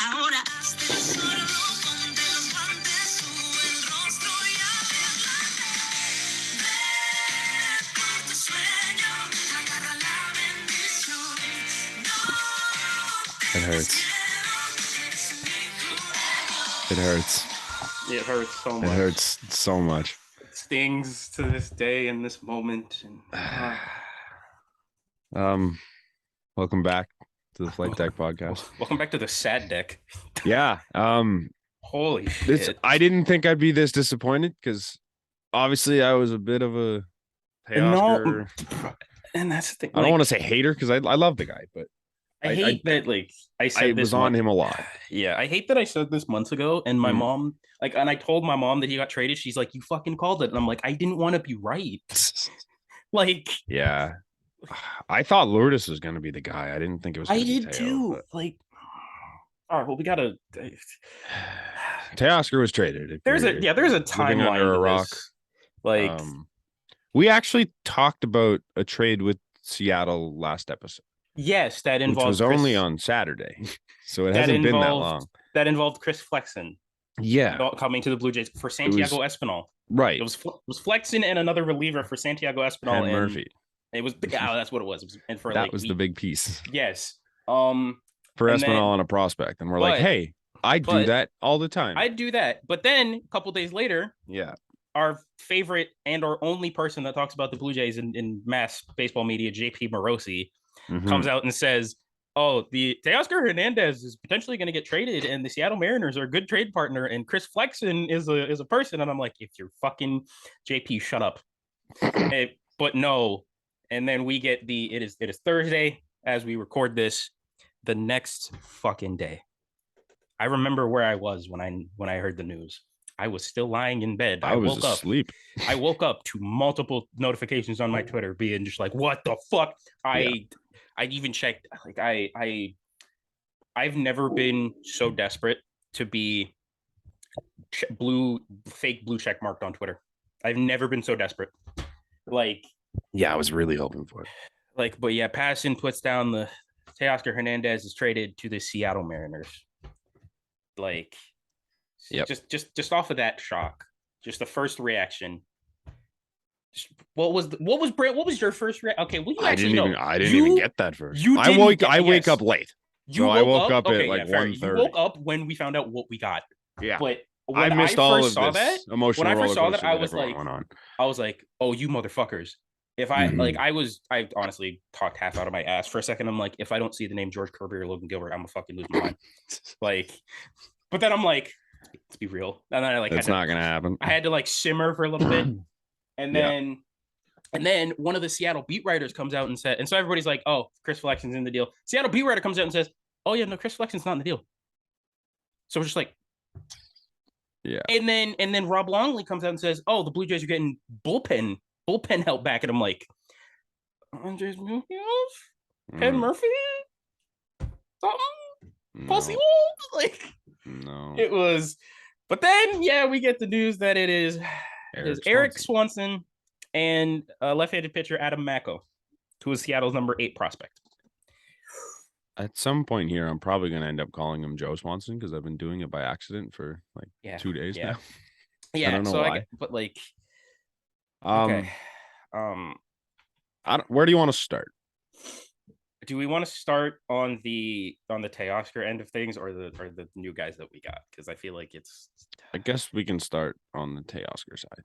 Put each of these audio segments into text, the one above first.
Ahora hazte sordo, ponte los guantes, sube el rostro y arriesgate. Ve por tu sueño, agarra la bendición. No It hurts. It hurts. It hurts so much. It hurts so much. It stings to this day in this moment. And, Welcome back to the Flight Deck podcast. Welcome back to the sad deck. Yeah. Holy shit. I didn't think I'd be this disappointed because obviously I was a bit of a Teoscar. No, and that's the thing. I don't want to say hater because I love the guy, but I hate that. Like I said, I was on him a lot. Yeah, I hate that I said this months ago, and my mom, and I told my mom that he got traded. She's like, "You fucking called it," and I'm like, "I didn't want to be right." Yeah, I thought Lourdes was going to be the guy. I didn't think it was. I did too. But... all right, well, we gotta. Teoscar was traded. There's a timeline under a rock. We actually talked about a trade with Seattle last episode. Yes, that involved. Which was only on Saturday, so it hasn't been that long. That involved Chris Flexen. Yeah, coming to the Blue Jays for Santiago Espinal. Right. It was Flexen and another reliever for Santiago Espinal and Murphy. It was that's what it was. And for that was the big piece. Yes. For Espinal on a prospect, and we're like, hey, I do that all the time. I do that, but then a couple days later, our favorite and our only person that talks about the Blue Jays in mass baseball media, JP Morosi, comes out and says, "Oh, the Teoscar Hernandez is potentially going to get traded, and the Seattle Mariners are a good trade partner, and Chris Flexen is a person." And I'm like, "If you're fucking JP, shut up." But no. And then we get it is Thursday as we record this. The next fucking day, I remember where I was when I heard the news. I was still lying in bed. I was asleep. I woke up to multiple notifications on my Twitter being just like, "What the fuck?" I even checked. Like I've never been so desperate to be fake blue check marked on Twitter. I've never been so desperate. Yeah, I was really hoping for it. But yeah, Passan puts down the Teoscar Hernandez is traded to the Seattle Mariners. Just off of that shock, just the first reaction. What was your first reaction? Okay, well, I didn't even get that first. I wake up late. I woke up at 1:30. You woke up when we found out what we got. Yeah, but I missed all of this emotional. When I first saw that, I was like, "Oh, you motherfuckers!" If I I honestly talked half out of my ass for a second. I'm like, if I don't see the name George Kirby or Logan Gilbert, I'm gonna fucking lose my mind. But then I'm like, let's be real. And then it's not gonna happen. I had to simmer for a little bit, and then one of the Seattle beat writers comes out and said, and so everybody's like, oh, Chris Flexen's in the deal. Seattle beat writer comes out and says, oh yeah, no, Chris Flexen's not in the deal. So we're just like, yeah. And then Rob Longley comes out and says, oh, the Blue Jays are getting bullpen help back, and I'm like, Andres Munoz, Ken Murphy, something, Pussy Wolves, no, it was. But then we get the news that it is Eric Swanson and left-handed pitcher Adam Macko, who is Seattle's number 8 prospect. At some point here, I'm probably going to end up calling him Joe Swanson because I've been doing it by accident for 2 days now. Yeah, I don't know why. Okay. Where do you want to start? Do we want to start on the Teoscar end of things or the new guys that we got? Because I feel like I guess we can start on the Teoscar side.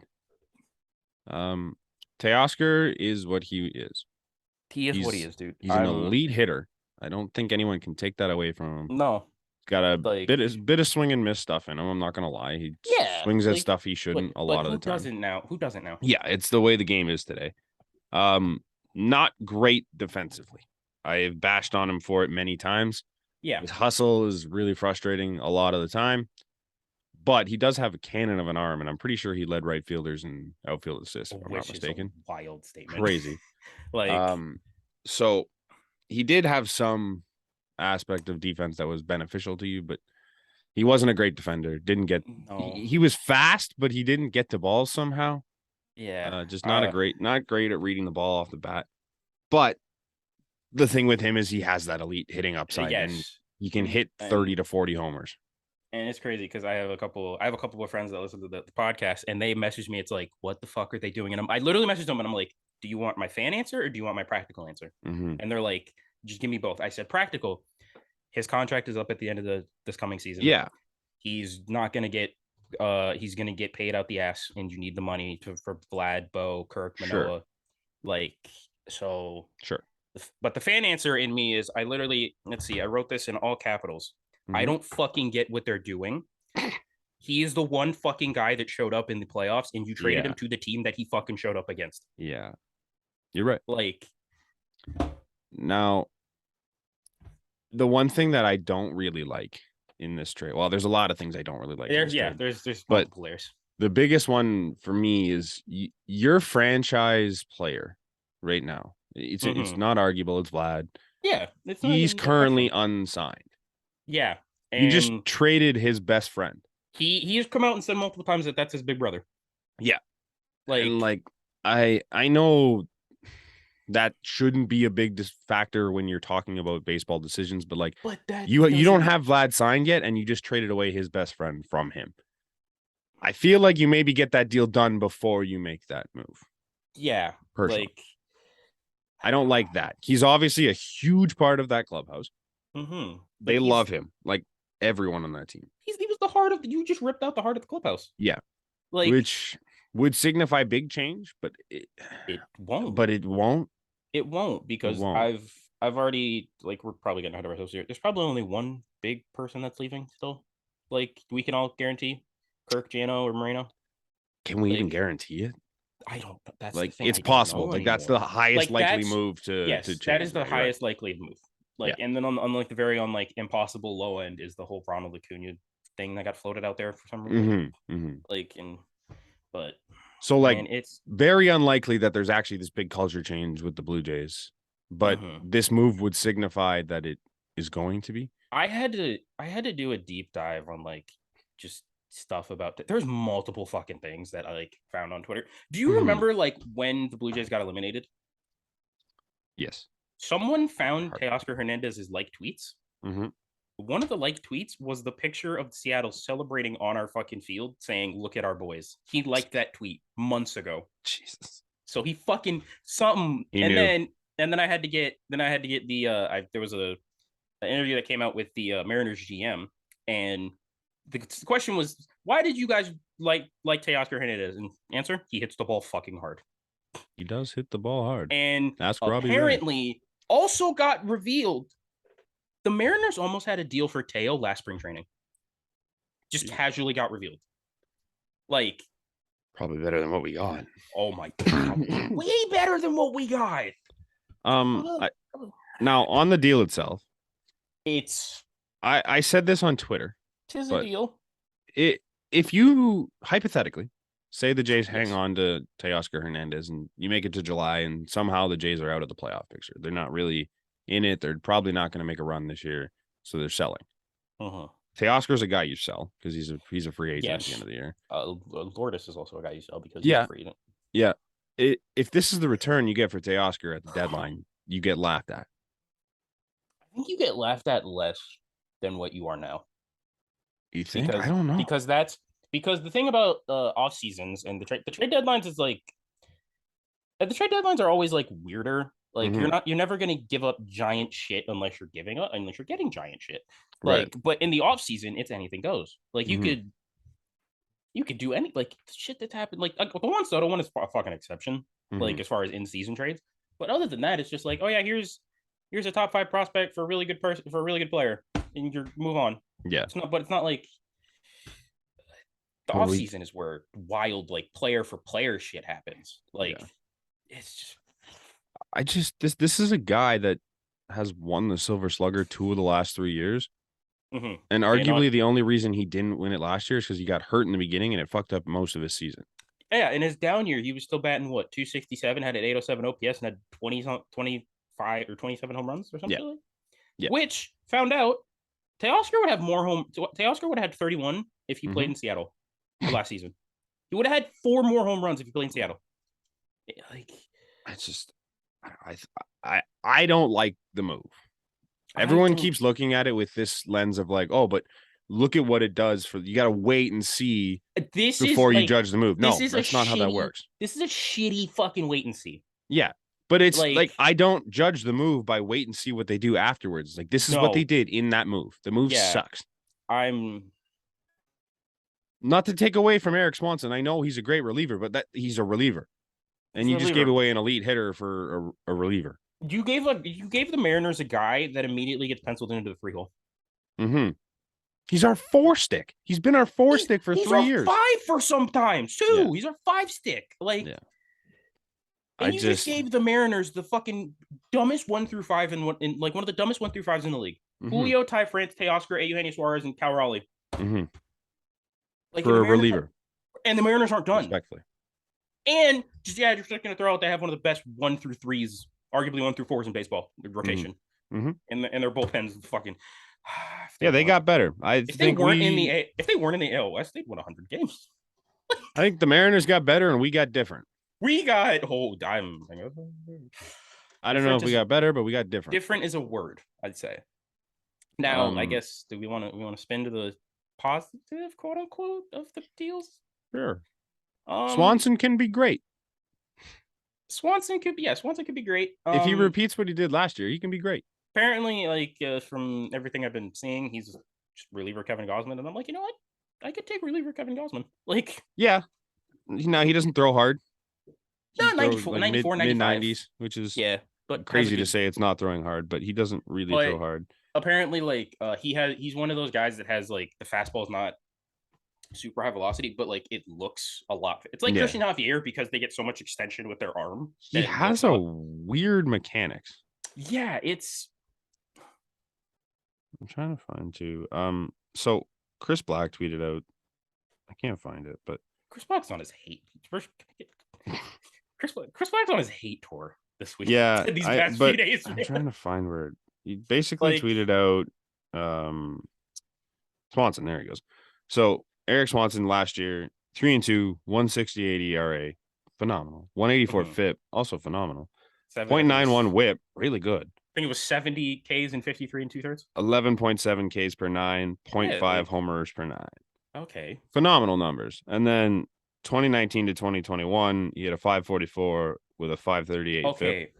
Teoscar is what he is. He's what he is, dude. He's an elite hitter. I don't think anyone can take that away from him. No. Got a bit of swing and miss stuff in him. I'm not gonna lie. He swings at stuff he shouldn't a lot of the time. Who doesn't now? Yeah, it's the way the game is today. Not great defensively. I've bashed on him for it many times. Yeah. His hustle is really frustrating a lot of the time. But he does have a cannon of an arm, and I'm pretty sure he led right fielders in outfield assists, if I'm not mistaken. A wild statement. Crazy. So he did have some aspect of defense that was beneficial to you, but he wasn't a great defender. Didn't get he was fast, but he didn't get to balls somehow. Yeah. Just not great at reading the ball off the bat. But the thing with him is he has that elite hitting upside. Yes. you can hit 30 to 40 homers. And it's crazy because I have a couple of friends that listen to the podcast, and they message me. It's like, what the fuck are they doing? And I literally messaged them, and I'm like, do you want my fan answer or do you want my practical answer? And they're like, just give me both. I said practical. His contract is up at the end of this coming season. Yeah, he's not gonna get. He's gonna get paid out the ass, and you need the money for Vlad, Bo, Kirk, Manoah. Like, so sure. But the fan answer in me is, I literally, let's see, I wrote this in all capitals. I don't fucking get what they're doing. He is the one fucking guy that showed up in the playoffs, and you traded him to the team that he fucking showed up against. Yeah, you're right. Like, now, the one thing that I don't really like in this trade, well, there's a lot of things I don't really like. There's multiple layers. The biggest one for me is your franchise player right now. It's not arguable. It's Vlad. Yeah, he's currently unsigned. Yeah, and you just traded his best friend. He's come out and said multiple times that that's his big brother. Yeah, I know that shouldn't be a big factor when you're talking about baseball decisions, but you don't have Vlad signed yet, and you just traded away his best friend from him. I feel like you maybe get that deal done before you make that move. Yeah, personally. I don't like that. He's obviously a huge part of that clubhouse. They love him, like everyone on that team. He was the heart of you just ripped out the heart of the clubhouse. Yeah, which would signify big change, but it won't. But it won't. It won't because I've already we're probably getting ahead of ourselves here. There's probably only one big person that's leaving still. We can all guarantee Kirk, Jano, or Moreno. Can we even guarantee it? I don't. That's it's possible. That's the highest likely move to. Yes, to change that is the highest right. likely move. And then on the very impossible low end is the whole Ronald Acuna thing that got floated out there for some reason. It's very unlikely that there's actually this big culture change with the Blue Jays, but this move would signify that it is going to be. I had to do a deep dive on just stuff about that. There's multiple fucking things that I found on Twitter. Do you remember when the Blue Jays got eliminated? Yes. Someone found Teoscar Hernandez's tweets. One of the tweets was the picture of Seattle celebrating on our fucking field, saying, "Look at our boys." He liked that tweet months ago. Jesus. So he fucking something. Then I had to get the there was an interview that came out with the Mariners GM, and the question was, why did you guys like Teoscar Hernandez? And answer, he hits the ball fucking hard. He does hit the ball hard. And apparently also got revealed, the Mariners almost had a deal for Teo last spring training. Just casually got revealed. Probably better than what we got. Oh my God. Way better than what we got. Now on the deal itself, I said this on Twitter. Tis a deal. If you hypothetically say the Jays hang on to Teoscar Hernandez and you make it to July and somehow the Jays are out of the playoff picture, they're not really in it. They're probably not going to make a run this year, so they're selling. Teoscar's a guy you sell because he's a free agent at the end of the year. Lourdes is also a guy you sell because he's a free agent. Yeah. If this is the return you get for Teoscar at the deadline, you get laughed at. I think you get laughed at less than what you are now. You think? I don't know. Because the thing about off seasons and the trade deadlines is the trade deadlines are always weirder. You're never gonna give up giant shit unless you're getting giant shit. But in the off season, it's anything goes. You could do any shit that's happened. The Juan Soto one is a fucking exception. As far as in season trades. But other than that, it's just oh yeah, here's a top 5 prospect for a really good person, for a really good player, and you move on. Yeah. It's not the off season is where wild player for player shit happens. It's just this is a guy that has won the Silver Slugger 2 of the last 3 years. And arguably the only reason he didn't win it last year is because he got hurt in the beginning and it fucked up most of his season. Yeah, in his down year, he was still batting 267, had an 807 OPS, and had 25 or 27 home runs or something. Yeah. Which found out Teoscar would have Teoscar would have had 31 if he played in Seattle last season. He would have had 4 more home runs if he played in Seattle. I don't like the move. Everyone keeps looking at it with this lens of like, oh, but look at what it does for you. Got to wait and see before you judge the move. No, that's not how that works. This is a shitty fucking wait and see. Yeah. But it's like I don't judge the move by wait and see what they do afterwards. Like this is what they did in that move. The move sucks. I'm not to take away from Eric Swanson. I know he's a great reliever, but he's a reliever. And you just gave away an elite hitter for a reliever. You gave the Mariners a guy that immediately gets penciled into the 3-hole. Mm-hmm. He's our 4-stick. He's been our 4-stick for 3 years. 5 for sometimes too. Yeah. He's our 5-stick. Like, and you just gave the Mariners the fucking dumbest 1 through 5 in one of the dumbest 1 through 5s in the league. Mm-hmm. Julio, Ty France, Teoscar, Eugenio Suarez, and Cal Raleigh. Mm-hmm. Like for a reliever. And the Mariners aren't done. Respectfully. And just you're just gonna throw out they have one of the best 1 through 3s, arguably 1 through 4s in baseball rotation. Mm-hmm. And their bullpens fucking. They got better. If they weren't in the AL West, they'd win 100 games. I think the Mariners got better and we got different. I don't know if we got better, but we got different. Different is a word, I'd say. Now, I guess do we want to spin to the positive, quote unquote, of the deals? Sure. Swanson can be great. Swanson could be great. If he repeats what he did last year, he can be great. Apparently, like from everything I've been seeing, he's just reliever Kevin Gausman, and I'm like, you know what? I could take reliever Kevin Gausman. Like, yeah. No, he doesn't throw hard. No, 94, like 94, 95. Mid-90s, which is but crazy to say it's not throwing hard, but he doesn't really throw hard. Apparently, like he's one of those guys that has like the fastball is not super high velocity, but like it looks a lot. It's like Christian Javier because they get so much extension with their arm. He has a weird mechanics. Yeah, I'm trying to find too. So Chris Black tweeted out. I can't find it, but Chris Black's on his hate. Chris Black's on his hate tour this week. Yeah, these past few days. I'm trying to find where he basically tweeted out. Swanson, there he goes. So Eric Swanson last year, 3-2, 168 ERA, phenomenal. 184 FIP, also phenomenal. 0.91 WHIP, really good. I think it was 70 Ks and 53 2/3. 11.7 Ks per 9, 0.5 homers per 9. Okay. Phenomenal numbers. And then 2019 to 2021, he had a 544 with a 538 FIP.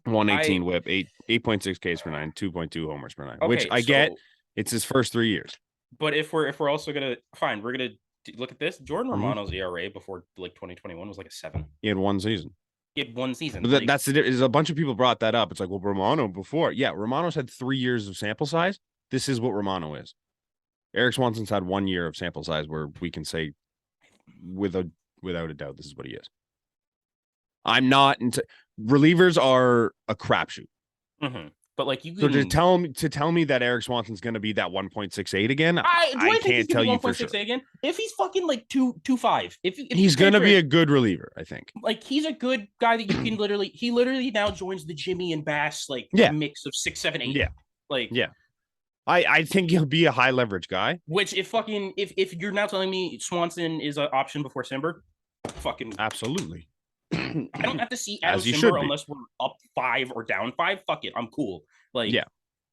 118 WHIP, 8.6 Ks per 9, 2.2 homers per 9. Okay, which I get. It's his first 3 years. But if we're also gonna we're gonna look at this. Jordan Romano's ERA before like 2021 was like a 7. He had one season. But that's a bunch of people brought that up. It's like, well, Romano before, Romano's had 3 years of sample size. This is what Romano is. Eric Swanson's had 1 year of sample size where we can say, without a doubt, this is what he is. I'm not into relievers are a crapshoot. Mm-hmm. But like you can, so to tell me that Eric Swanson's going to be that 1.68 again, I can't tell you for sure. Again, if he's fucking like 2.25, if he's going to be a good reliever, I think. Like he's a good guy that you can literally now joins the Jimmy and Bass mix of 6, 7, 8. Yeah. I think he'll be a high leverage guy. Which if you're now telling me Swanson is an option before Simber, fucking absolutely. I don't have to see Adam Simber unless we're up 5 or down 5. Fuck it, I'm cool. Like, I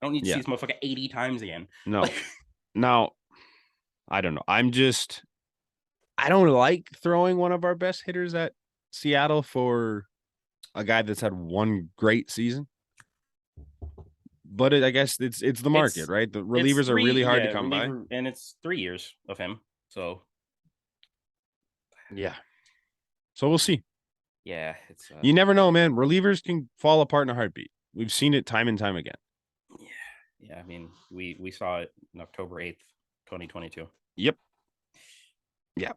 don't need to see this motherfucker 80 times again. No, now I don't know. I don't like throwing one of our best hitters at Seattle for a guy that's had one great season. But I guess it's the market, right? The relievers are really hard to come by, and it's 3 years of him. So, so we'll see. Yeah, it's you never know, man. Relievers can fall apart in a heartbeat. We've seen it time and time again. Yeah. I mean, we saw it on October 8th, 2022. Yep. Yeah.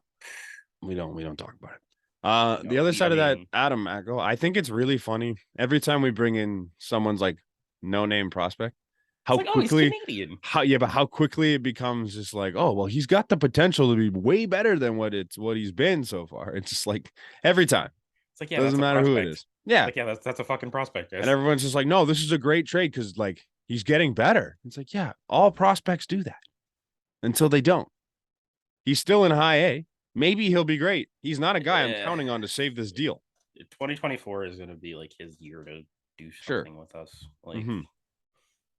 We don't talk about it. The other side of that, Adam Acko, I think it's really funny every time we bring in someone's like no-name prospect. How quickly? How quickly it becomes just like, oh well, he's got the potential to be way better than what he's been so far. It's just like every time. It's like, doesn't matter who it is. Yeah. Like, that's a fucking prospect. Yes. And everyone's just like, no, this is a great trade because like he's getting better. It's like, yeah, all prospects do that until they don't. He's still in high A. Maybe he'll be great. He's not a guy I'm counting on to save this deal. 2024 is going to be like his year to do something with us. Like,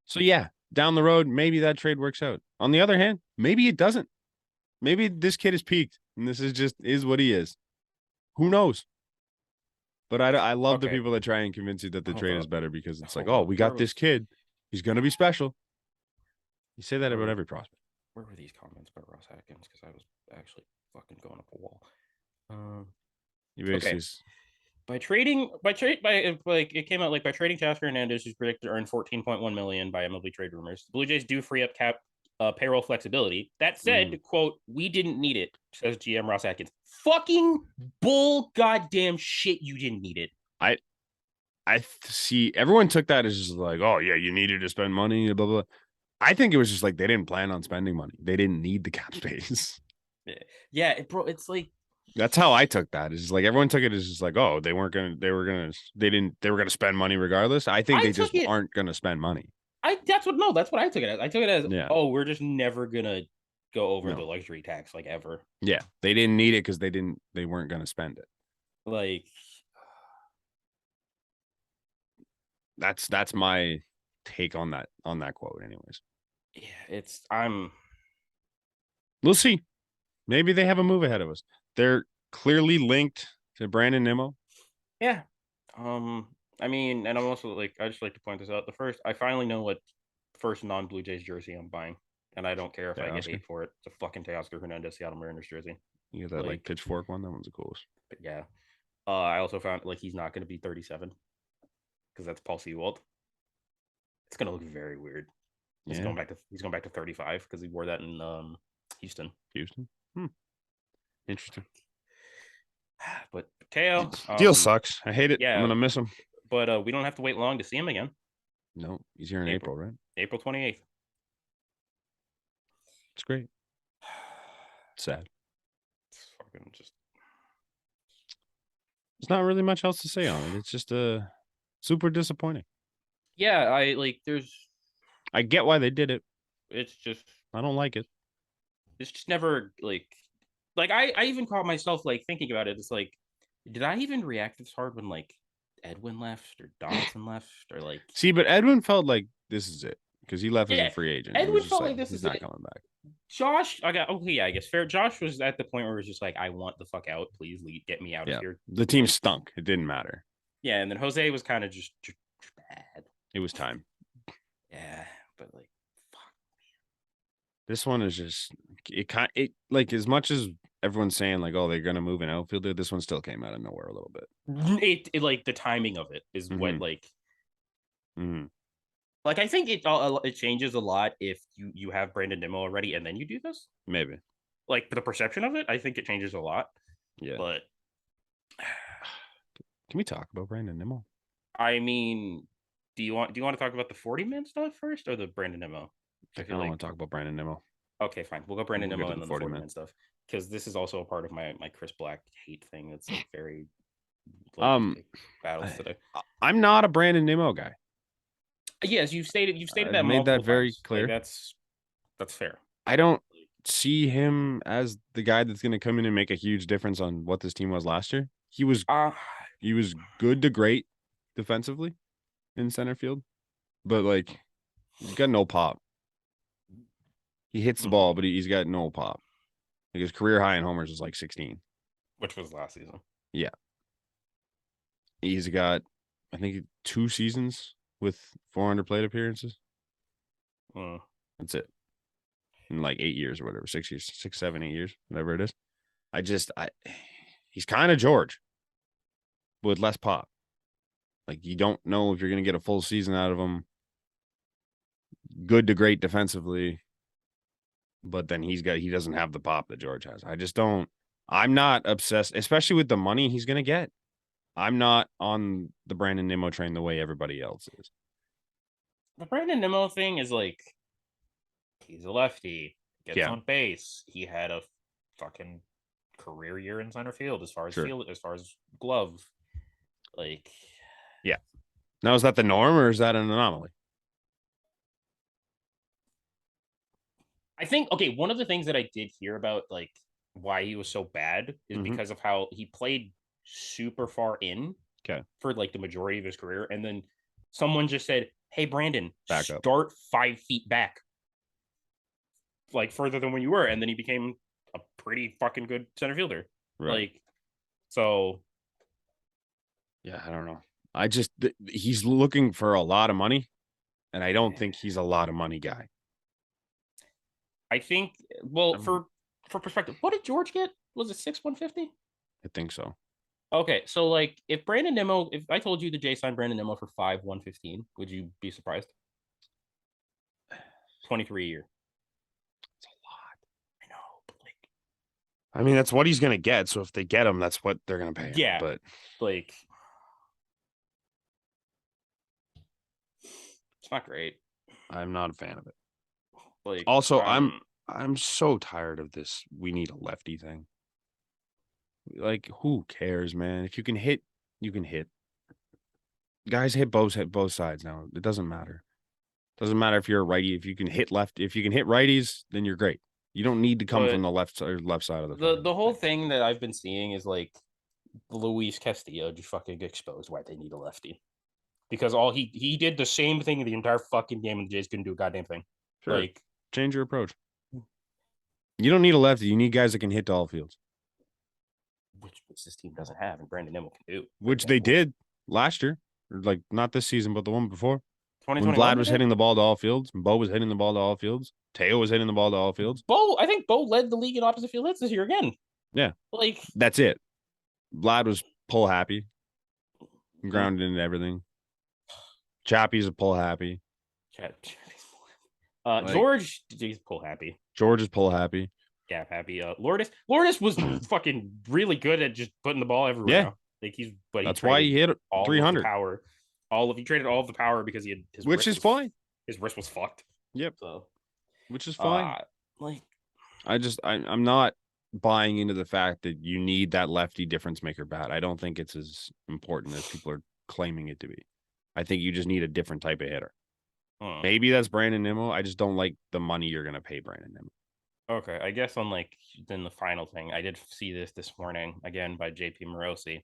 So yeah, down the road, maybe that trade works out. On the other hand, maybe it doesn't. Maybe this kid is peaked and this is what he is. Who knows? But I love the people that try and convince you that the trade is better because it's like, oh, we got this kid. He's going to be special. You say that about every prospect. Where were these comments about Ross Atkins? Because I was actually fucking going up a wall. You basically by it came out like by trading Teoscar Hernandez, who's predicted to earn $14.1 million by MLB trade rumors. The Blue Jays do free up cap payroll flexibility. That said, quote, we didn't need it, says GM Ross Atkins. Fucking bull goddamn shit, you didn't need it. I see everyone took that as just like, oh yeah, you needed to spend money, blah blah. I think it was just like they didn't plan on spending money. They didn't need the cap space. Yeah, bro, it's like that's how I took that. It's just like everyone took it as just like, oh, they were gonna spend money regardless. I think they just aren't gonna spend money. That's what I took it as. I took it as oh, we're just never gonna go over the luxury tax like ever. Yeah, they didn't need it because they weren't gonna spend it. Like that's my take on that quote anyways. Yeah, we'll see. Maybe they have a move ahead of us. They're clearly linked to Brandon Nimmo. Yeah. I mean, and I'm also like, I just like to point this out. I finally know what first non-Blue Jays jersey I'm buying. And I don't care if I get hate for it. It's a fucking Teoscar Hernandez Seattle Mariners jersey. You get that like pitchfork one? That one's the coolest. But yeah. I also found like he's not going to be 37 because that's Paul Sewald. It's going to look very weird. He's going back to 35 because he wore that in Houston. Interesting. But Teo deal sucks. I hate it. Yeah, I'm gonna miss him. But we don't have to wait long to see him again. No, he's here in April, right? April 28th. It's great. Sad. It's fucking just. There's not really much else to say on it. It's just super disappointing. Yeah, I get why they did it. It's just I don't like it. It's just never like I even caught myself like thinking about it. It's like, did I even react this hard when like Edwin left or Donaldson left or like? See, but Edwin felt like this is it because he left as a free agent. Edwin felt like this is not coming back. Josh, I guess fair. Josh was at the point where it was just like, I want the fuck out. Please get me out of here. The team stunk. It didn't matter. Yeah, and then Jose was kind of just bad. It was time. Yeah, but like, fuck. This one is just it like as much as everyone's saying like, oh, they're gonna move an outfielder. This one still came out of nowhere a little bit. It like the timing of it is what like. Mm-hmm. Like I think it changes a lot if you have Brandon Nimmo already and then you do this. Maybe. Like the perception of it, I think it changes a lot. Yeah. But can we talk about Brandon Nimmo? I mean, do you want to talk about the 40-man stuff first or the Brandon Nimmo? I don't want to talk about Brandon Nimmo. Okay, fine. We'll go Brandon Nimmo and then the 40-man stuff because this is also a part of my Chris Black hate thing. That's like very battles today. I'm not a Brandon Nimmo guy. Yes, you've stated that. I've made that very times. clear. Like, that's fair. I don't see him as the guy that's going to come in and make a huge difference on what this team was last year. He was good to great defensively in center field, but like he's got no pop. He hits the ball, but he's got no pop. Like his career high in homers is like 16, which was last season. Yeah, he's got I think 2 seasons with 400 plate appearances. That's it. In like 8 years or whatever, 6 years, 6, 7, 8 years, whatever it is. He's kind of George with less pop. Like you don't know if you're going to get a full season out of him. Good to great defensively, but then he doesn't have the pop that George has. I'm not obsessed, especially with the money he's going to get. I'm not on the Brandon Nimmo train the way everybody else is. The Brandon Nimmo thing is like, he's a lefty, gets on base. He had a fucking career year in center field as far as glove. Like, yeah. Now, is that the norm or is that an anomaly? I think, okay, one of the things that I did hear about, like, why he was so bad is because of how he played super far in for, like, the majority of his career. And then someone just said, hey, Brandon, back up. start 5 feet back, like further than when you were, and then he became a pretty fucking good center fielder. Right. Like, so. Yeah, I don't know. He's looking for a lot of money, and I don't think he's a lot of money guy. I think, well, for perspective, what did George get? Was it 6/150? I think so. Okay, so like if Brandon Nimmo, if I told you the Jays signed Brandon Nimmo for 5/115, would you be surprised? 23 a year. It's a lot. I know, but like, I mean, that's what he's gonna get. So if they get him, that's what they're gonna pay him. Yeah, but like, it's not great. I'm not a fan of it. Like, also, I'm so tired of this. We need a lefty thing. Like, who cares, man? If you can hit, you can hit. Guys hit both sides now. It doesn't matter. Doesn't matter if you're a righty. If you can hit left, if you can hit righties, then you're great. You don't need to come from the left side of the whole thing that I've been seeing is like Luis Castillo just fucking exposed why they need a lefty. Because all he did the same thing the entire fucking game, and the Jays couldn't do a goddamn thing. Sure. Like, change your approach. You don't need a lefty. You need guys that can hit to all fields. Which this team doesn't have, and Brandon Nimmo can do. Which they did last year. Or like, not this season, but the one before. When 2021, Vlad was hitting the ball to all fields, and Bo was hitting the ball to all fields, Teo was hitting the ball to all fields. I think Bo led the league in opposite field hits this year again. Yeah. Like, that's it. Vlad was pull happy. Grounded into everything. Chappie's a pull happy. George, he's pull happy. George is pull happy. Gap happy. Lourdes was fucking really good at just putting the ball everywhere. Yeah. Now. Like that's why he hit 300 power. He traded all of the power because he had his which is fine. His wrist was fucked. Yep. So, which is fine. Like, I'm not buying into the fact that you need that lefty difference maker bat. I don't think it's as important as people are claiming it to be. I think you just need a different type of hitter. Maybe that's Brandon Nimmo. I just don't like the money you're going to pay Brandon Nimmo. Okay, I guess then the final thing, I did see this morning again by JP Morosi.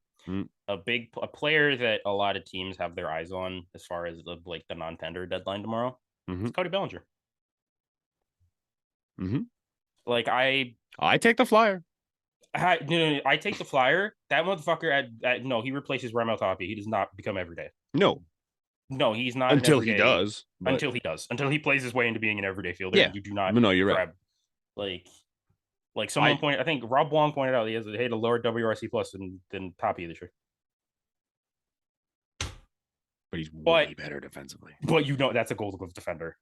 A player that a lot of teams have their eyes on as far as the non-tender deadline tomorrow. It's Cody Bellinger. Like, I take the flyer. I take the flyer. That motherfucker no, he replaces Raimel Tapia. He does not become everyday. No, he's not until he does. Until he does. Until he plays his way into being an everyday fielder. Yeah, and you do not. No, you're right. Like someone pointed, I think Rob Wong pointed out he has a lower WRC plus than Tapia this year. But he's way better defensively. But that's a Gold Glove defender.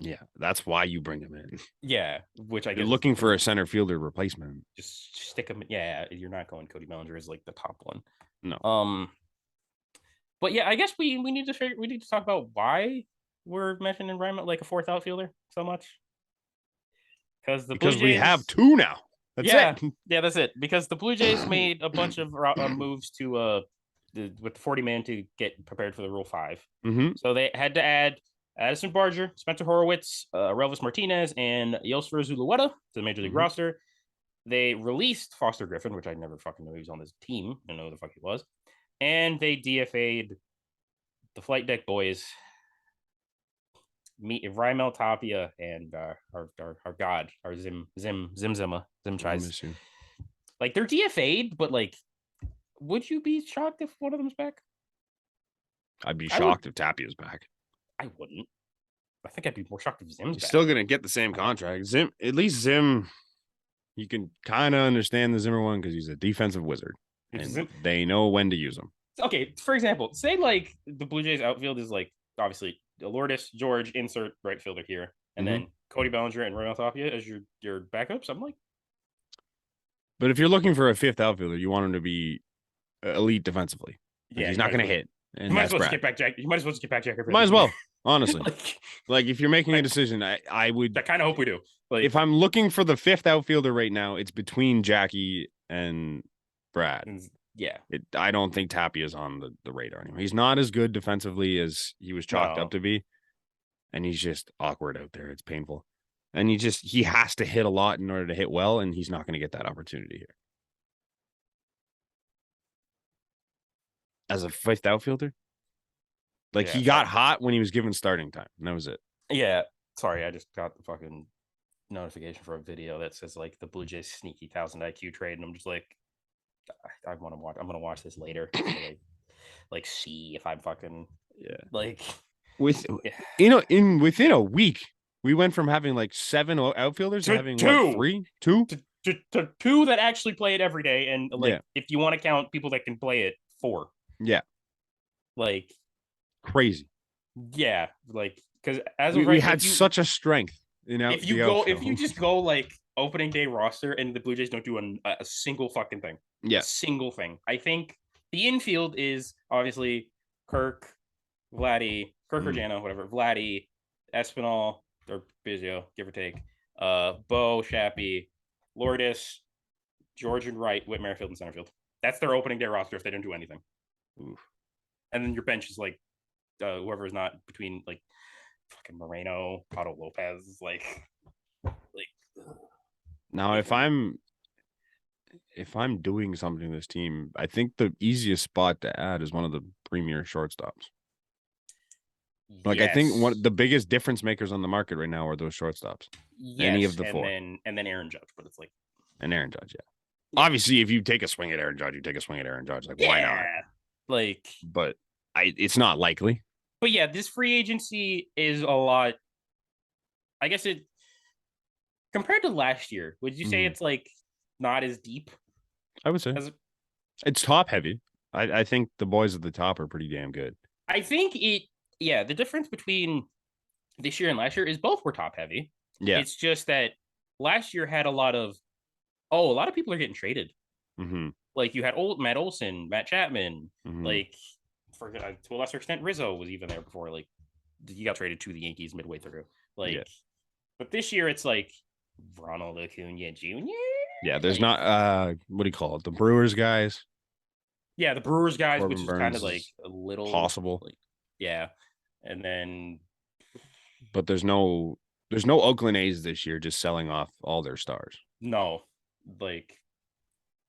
Yeah, that's why you bring him in. Yeah, which I guess you're looking for a center fielder replacement. Just stick him. Yeah, you're not going Cody Bellinger as like the top one. No. But yeah, I guess we need to talk about why we're mentioning Raimel like a fourth outfielder so much. Because we have two now. That's it. Yeah, that's it. Because the Blue Jays made a bunch of moves to with the 40-man to get prepared for the Rule 5. So they had to add Addison Barger, Spencer Horowitz, Relvis Martinez, and Yosfer Zulueta to the Major League roster. They released Foster Griffin, which I never fucking knew he was on this team. I don't know who the fuck he was. And they DFA'd the Flight Deck boys, Raimel Tapia, and our god, our Zim Chais. Like, they're DFA'd, but like, would you be shocked if one of them's back? I'd be shocked if Tapia's back. I wouldn't. I think I'd be more shocked if Zim's back. Still gonna get the same contract. Zim, at least Zim, you can kind of understand the Zimmer one because he's a defensive wizard. And they know when to use him. Okay, for example, say like the Blue Jays outfield is like obviously Lourdes, George, insert right fielder here, and then Cody Bellinger and Raimel Tapia as your backups. I'm like, but if you're looking for a fifth outfielder, you want him to be elite defensively. Yeah, he's not going to hit. And you might as well just get back Jack. You might as well just get back Jack. Might as well, honestly. like if you're making a decision, I would. I kind of hope we do. Like, if I'm looking for the fifth outfielder right now, it's between Jackie and Brad. Yeah, I don't think Tapia's on the radar anymore. He's not as good defensively as he was chalked up to be, and he's just awkward out there. It's painful, and he has to hit a lot in order to hit well, and he's not going to get that opportunity here. As a fifth outfielder, Like he got hot when he was given starting time, and that was it. Yeah. Sorry, I just got the fucking notification for a video that says like the Blue Jays sneaky 1,000 IQ trade, and I'm just like, I want to watch. I'm gonna watch this later. To, like see if I'm fucking like within a week we went from having like 7 outfielders to having two that actually play it every day, and like if you want to count people that can play it, 4. Yeah, like crazy. Yeah, like because we had such a strength. If you just go like opening day roster and the Blue Jays don't do a single fucking thing. Yeah, single thing. I think the infield is obviously Kirk or Jano, whatever. Vladdy, Espinal or Biggio, give or take. Bo, Shappy, Lourdes, George and Wright, Whit Merrifield, and center field. That's their opening day roster if they don't do anything. Oof. And then your bench is like whoever is not between like fucking Moreno, Pato Lopez, like. Now, if I'm doing something to this team, I think the easiest spot to add is one of the premier shortstops. Like I think the biggest difference makers on the market right now are those shortstops. Any of the 4, and then Aaron Judge, but it's like Aaron Judge. Yeah, obviously, if you take a swing at Aaron Judge, you take a swing at Aaron Judge. Like why not? Like, but it's not likely. But yeah, this free agency is a lot. I guess it compared to last year. Would you say it's like not as deep? I would say it's top heavy. I think the boys at the top are pretty damn good. I think the difference between this year and last year is both were top heavy. Yeah. It's just that last year had a lot of people are getting traded. Mm-hmm. Like you had Matt Olson, Matt Chapman, like to a lesser extent, Rizzo was even there before. Like he got traded to the Yankees midway through. Like, but this year it's like Ronald Acuna Jr. Yeah, there's not what do you call it? The Brewers guys. Yeah, the Brewers guys, Corbin which is Burns kind of like a little possible. Like, yeah, and then, but there's no Oakland A's this year just selling off all their stars. No, like,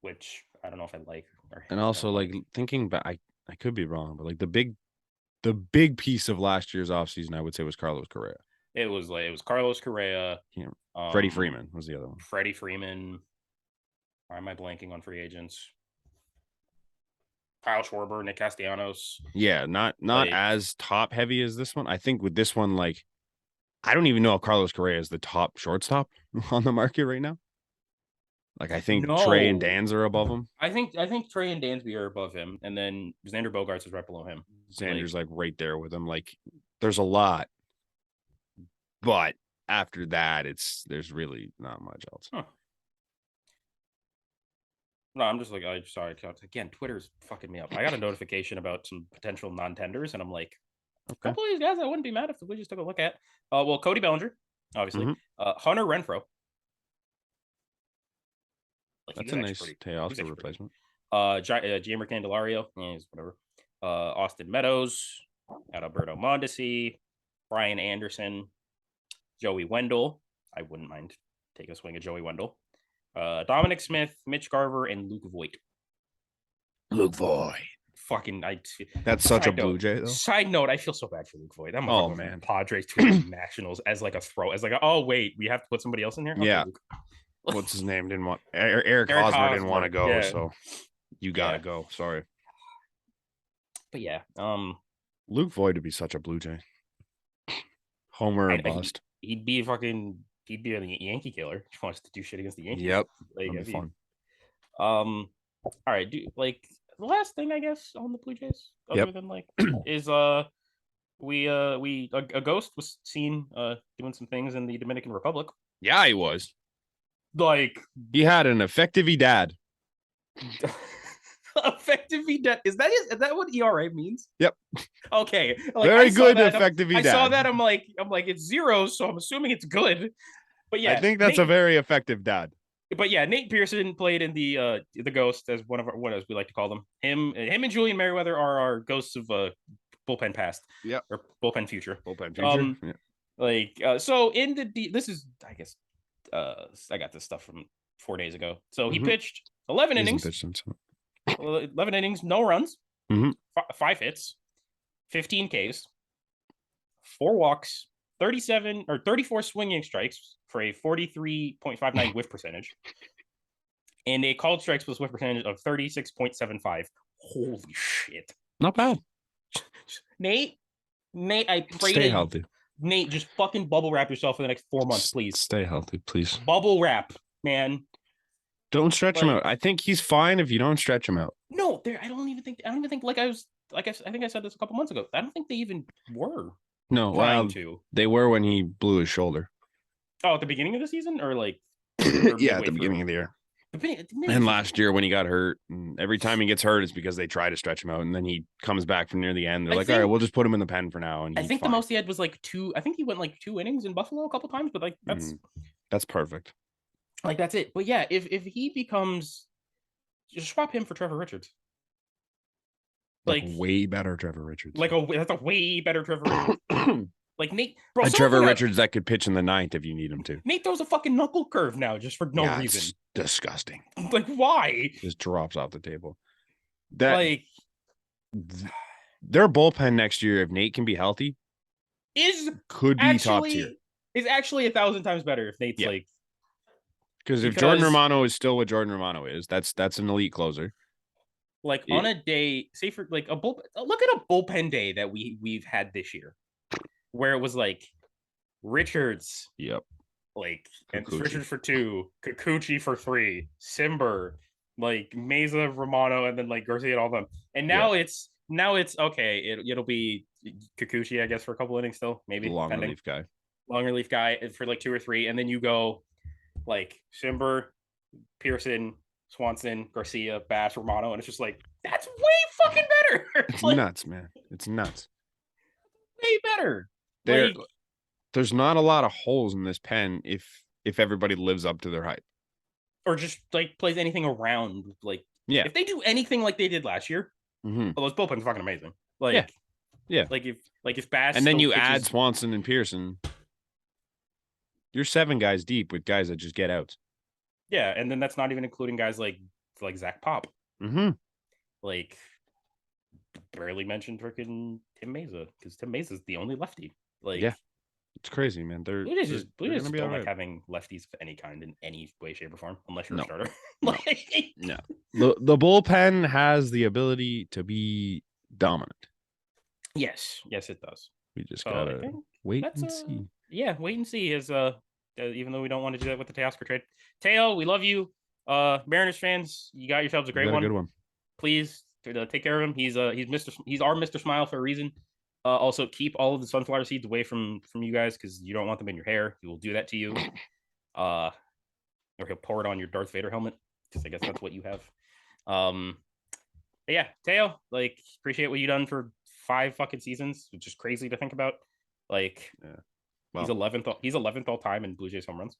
which I don't know if I like. And also, like thinking back, I could be wrong, but like the big piece of last year's offseason, I would say, was Carlos Correa. It was Carlos Correa. Yeah. Freddie Freeman was the other one. Freddie Freeman. Why am I blanking on free agents? Kyle Schwarber, Nick Castellanos. Yeah, not as top heavy as this one. I think with this one, like, I don't even know if Carlos Correa is the top shortstop on the market right now. Like, I think Trey and Danz are above him. I think Trey and Dansby are above him, and then Xander Bogaerts is right below him. Xander's like right there with him. Like, there's a lot, but after that, there's really not much else. Huh. No, I'm just like, sorry. Again, Twitter's fucking me up. I got a notification about some potential non-tenders, and I'm like, a couple of these guys I wouldn't be mad if we just took a look at. Well, Cody Bellinger, obviously. Hunter Renfroe. Like, that's a nice Teoscar replacement. Jeimer Candelario, whatever. Austin Meadows, Alberto Mondesi, Brian Anderson, Joey Wendell. I wouldn't mind taking a swing at Joey Wendell. Dominic Smith, Mitch Garver, and Luke Voigt. Luke Voigt. Fucking, that's such a Blue Jay, though. Side note, I feel so bad for Luke Voigt. I'm man. Padres to Nationals as like a throw. As like, oh, wait, we have to put somebody else in here? Okay, yeah. What's his name? Didn't want Eric Hosmer didn't want to go, so you gotta go. Sorry. But yeah. Luke Voigt would be such a Blue Jay. Homer or bust. He'd be a Yankee killer. He wants to do shit against the Yankees. Yep. Like, that'd be fun. All right, like the last thing I guess on the Blue Jays, other than like, is a ghost was seen doing some things in the Dominican Republic. Yeah, he was. Like, he had an effective dad. Effective dad. Is that what ERA means? Yep. Okay. Like, very good effective dad. I saw that. I'm like it's 0, so I'm assuming it's good. But yeah, I think that's a very effective dad. But yeah, Nate Pearson played in the Ghost as one of our, what as we like to call them. Him and Julian Merriweather are our ghosts of bullpen past. Yep. Or bullpen future. Bullpen future. Yeah. Like so in this is I guess I got this stuff from 4 days ago. So he pitched 11 innings. 11 innings, no runs, 5 hits, 15 Ks, 4 walks, 34 swinging strikes for a 43.59 whiff percentage, and a called strikes plus whiff percentage of 36.75. Holy shit. Not bad. Nate, I pray Stay healthy. Nate, just fucking bubble wrap yourself for the next 4 months, please. Stay healthy, please. Bubble wrap, man. Don't stretch him out. I think he's fine if you don't stretch him out. No, I don't even think I think I said this a couple months ago. I don't think they even were. No, well, they were when he blew his shoulder. Oh, at the beginning of the season, or like yeah, at the beginning of the year. And last year when he got hurt, and every time he gets hurt, it's because they try to stretch him out, and then he comes back from near the end. They're all right, we'll just put him in the pen for now. And I think the most he had was like 2. I think he went like 2 innings in Buffalo a couple times, but like that's perfect. Like that's it. But yeah, if he becomes, just swap him for Trevor Richards. Like way better Trevor Richards. That's a way better Trevor Richards. Like Nate, bro, Trevor Richards that could pitch in the 9th if you need him to. Nate throws a fucking knuckle curve now just for no reason. It's disgusting. Like why? Just drops off the table. Their bullpen next year, if Nate can be healthy, could be top tier. Is actually 1,000 times better if Nate's because if Jordan Romano is still what Jordan Romano is, that's an elite closer. Like on a day, say for like a bullpen, look at a bullpen day that we've had this year, where it was like Richards, like and Richards for 2, Kikuchi for 3, Simber, like Mesa, Romano, and then like Garcia and all of them. And now it's okay. It'll be Kikuchi, I guess, for a couple innings still, maybe long relief guy for like 2 or 3, and then you go like Simber, Pearson, Swanson, Garcia, Bass, Romano, and it's just like that's way fucking better. It's nuts, man. It's nuts. Way better. There's not a lot of holes in this pen if everybody lives up to their hype, or just like plays anything around. Like if they do anything like they did last year, well, those bullpens fucking amazing. Like if Bass and then you add Swanson and Pearson, you're 7 guys deep with guys that just get out. Yeah, and then that's not even including guys like Zach Pop. Like barely mentioned freaking Tim Mesa, because Tim Mesa is the only lefty. Like it's crazy, man. Blue Jays just don't like having lefties of any kind in any way, shape, or form, unless you're a starter. No. The bullpen has the ability to be dominant. Yes, it does. We just gotta wait and see. Yeah, wait and see. Is even though we don't want to do that with the Teoscar trade. Teo, we love you. Mariners fans, you got yourselves a great one. Good one. Please take care of him. He's our Mr. Smile for a reason. Also, keep all of the sunflower seeds away from you guys because you don't want them in your hair. He will do that to you. Or he'll pour it on your Darth Vader helmet because I guess that's what you have. But yeah, Teo, like appreciate what you done for 5 fucking seasons, which is crazy to think about. Like, he's 11th. He's 11th all time in Blue Jays home runs.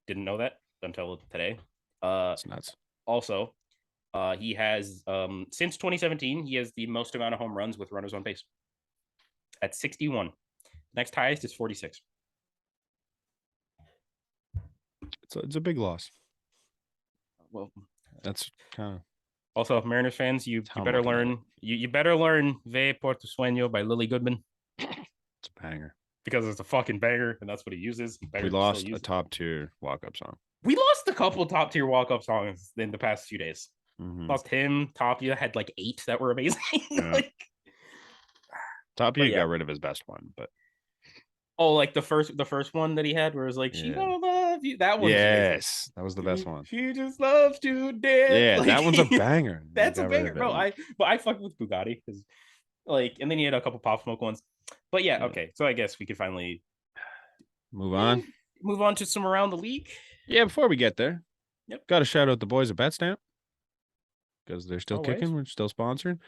Didn't know that until today. It's nuts. Also, he has since 2017, he has the most amount of home runs with runners on base at 61. Next highest is 46. It's a big loss. Well, that's kind of also Mariners fans. You better learn. You better learn "Ve por tu sueño" by Lily Goodman. It's a banger. Because it's a fucking banger, and that's what he uses. We lost a top tier walk-up song. We lost a couple top tier walk-up songs in the past few days. Lost him. Tapia had like 8 that were amazing. Tapia got rid of his best one, but like the first one that he had, where it was like she don't love you. That one, that was the best one. She just loves to dance. Yeah, like, that one's a banger. That's a banger, bro. I fuck with Bugatti because and then he had a couple Pop Smoke ones. But yeah, okay. So I guess we could finally move on to some around the league. Yeah, before we get there, got to shout out the boys at BetStamp because they're still kicking. We're still sponsoring.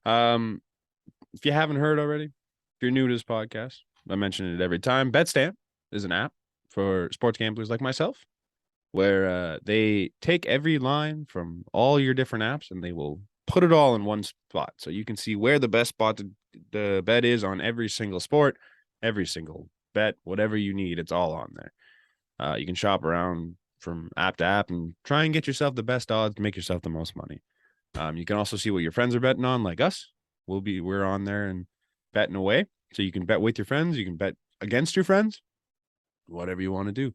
If you haven't heard already, if you're new to this podcast, I mention it every time. BetStamp is an app for sports gamblers like myself, where they take every line from all your different apps and they will put it all in one spot, so you can see where the best spot the bet is on every single sport, every single bet, whatever you need, it's all on there. You can shop around from app to app and try and get yourself the best odds to make yourself the most money. You can also see what your friends are betting on, like us. We're on there, and betting away. So you can bet with your friends. You can bet against your friends. Whatever you want to do.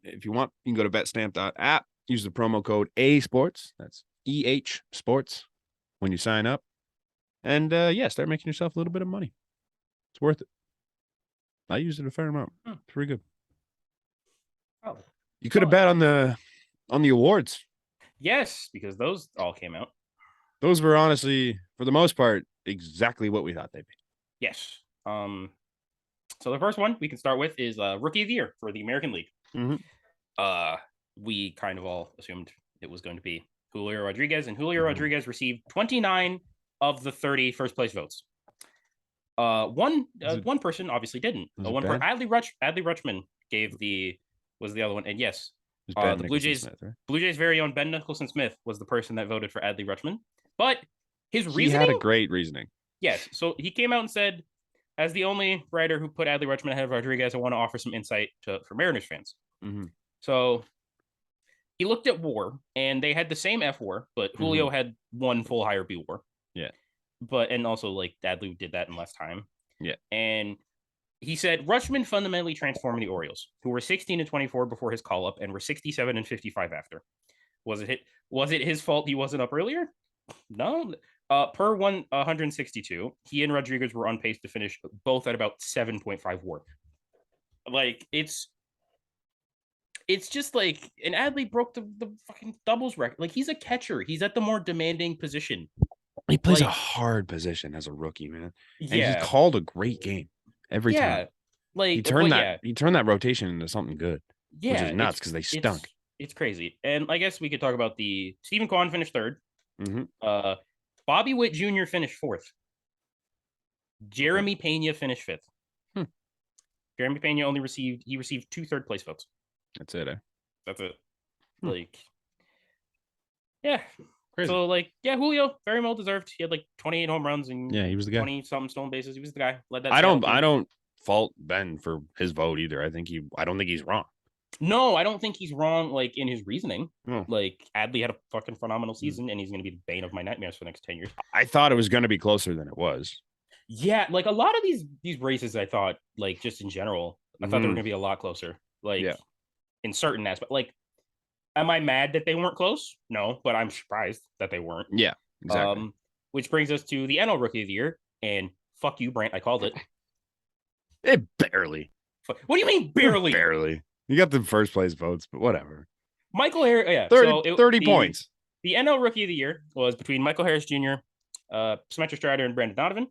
If you want, you can go to betstamp.app. Use the promo code ASports. That's EH Sports when you sign up. And start making yourself a little bit of money. It's worth it. I used it a fair amount. It's pretty good. Oh, you could have bet on the awards. Yes, because those all came out. Those were honestly, for the most part, exactly what we thought they'd be. Yes. So the first one we can start with is Rookie of the Year for the American League. Mm-hmm. We kind of all assumed it was going to be Julio Rodriguez, and Julio Rodriguez received 29 of the 30 first place votes. One person obviously didn't. Adley Rutschman was the other one, and yes, the Blue Jays Smith, right? Blue Jays' very own Ben Nicholson Smith was the person that voted for Adley Rutschman. But his reasoning, he had a great reasoning. Yes, so he came out and said, as the only writer who put Adley Rutschman ahead of Rodriguez, I want to offer some insight for Mariners fans. Mm-hmm. So he looked at WAR, and they had the same F WAR, but Julio had one full higher B WAR. Yeah. And also like Adley did that in less time. Yeah. And he said Rutschman fundamentally transformed the Orioles, who were 16-24 before his call up and were 67-55 after. Was it his fault he wasn't up earlier? No. Per 162, he and Rodriguez were on pace to finish both at about 7.5 WAR. Like it's just like, and Adley broke the fucking doubles record. Like, he's a catcher. He's at the more demanding position. He plays a hard position as a rookie, man. And he called a great game every time. Like he turned that rotation into something good. Yeah, which is nuts because they stunk. It's crazy. And I guess we could talk about the Stephen Kwan finished third. Mm-hmm. Bobby Witt Jr. finished fourth. Jeremy Pena finished fifth. Jeremy Pena received 2 third place votes. That's it. That's it. Like, yeah. Crazy. So, like, yeah, Julio, very well deserved. He had like 28 home runs and he was the guy. 20-something stolen bases. He was the guy. Led that. I don't fault Ben for his vote either. I don't think he's wrong. No, I don't think he's wrong, like, in his reasoning. Like, Adley had a fucking phenomenal season, and he's going to be the bane of my nightmares for the next 10 years. I thought it was going to be closer than it was. Yeah, like, a lot of these races, I thought, like, just in general, I thought they were going to be a lot closer. Like, in certain aspects. Like, am I mad that they weren't close? No, but I'm surprised that they weren't. Yeah, exactly. Which brings us to the NL Rookie of the Year, and fuck you, Brant, I called it. It barely. What do you mean, barely? Barely. You got the first place votes, but whatever. Michael Harris, yeah. 30 points. The NL Rookie of the Year was between Michael Harris Jr., Spencer Strider, and Brandon Donovan.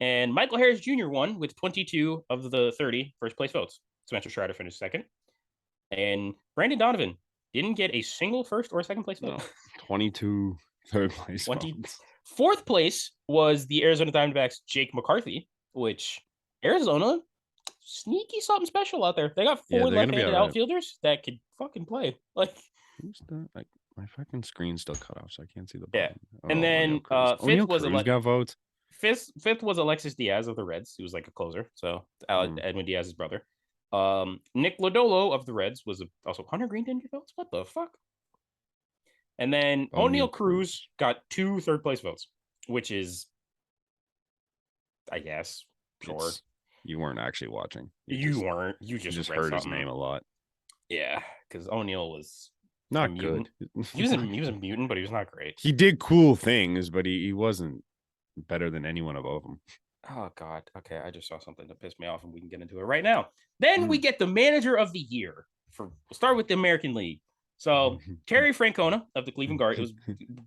And Michael Harris Jr. won with 22 of the 30 first place votes. Spencer Strider finished second. And Brandon Donovan didn't get a single first or second place vote. No, 22 third place votes. Fourth place was the Arizona Diamondbacks' Jake McCarthy, which Arizona, sneaky something special out there. They got 4 left-handed outfielders that could fucking play. Like, who's that? Like, my fucking screen's still cut off, so I can't see the button. Yeah. And then fifth was got votes. Fifth was Alexis Diaz of the Reds. He was like a closer. So Edwin Diaz's brother. Nick Lodolo of the Reds was also Hunter Green didn't get votes. What the fuck? And then O'Neal Cruz got 2 third place votes, which is, I guess, sure. You weren't actually watching. You just heard his name a lot. Yeah, because O'Neal was not good. He was a mutant, but he was not great. He did cool things, but he wasn't better than anyone above him. Oh, God. Okay, I just saw something that pissed me off, and we can get into it right now. Then we get the Manager of the Year. We'll start with the American League. So, Terry Francona of the Cleveland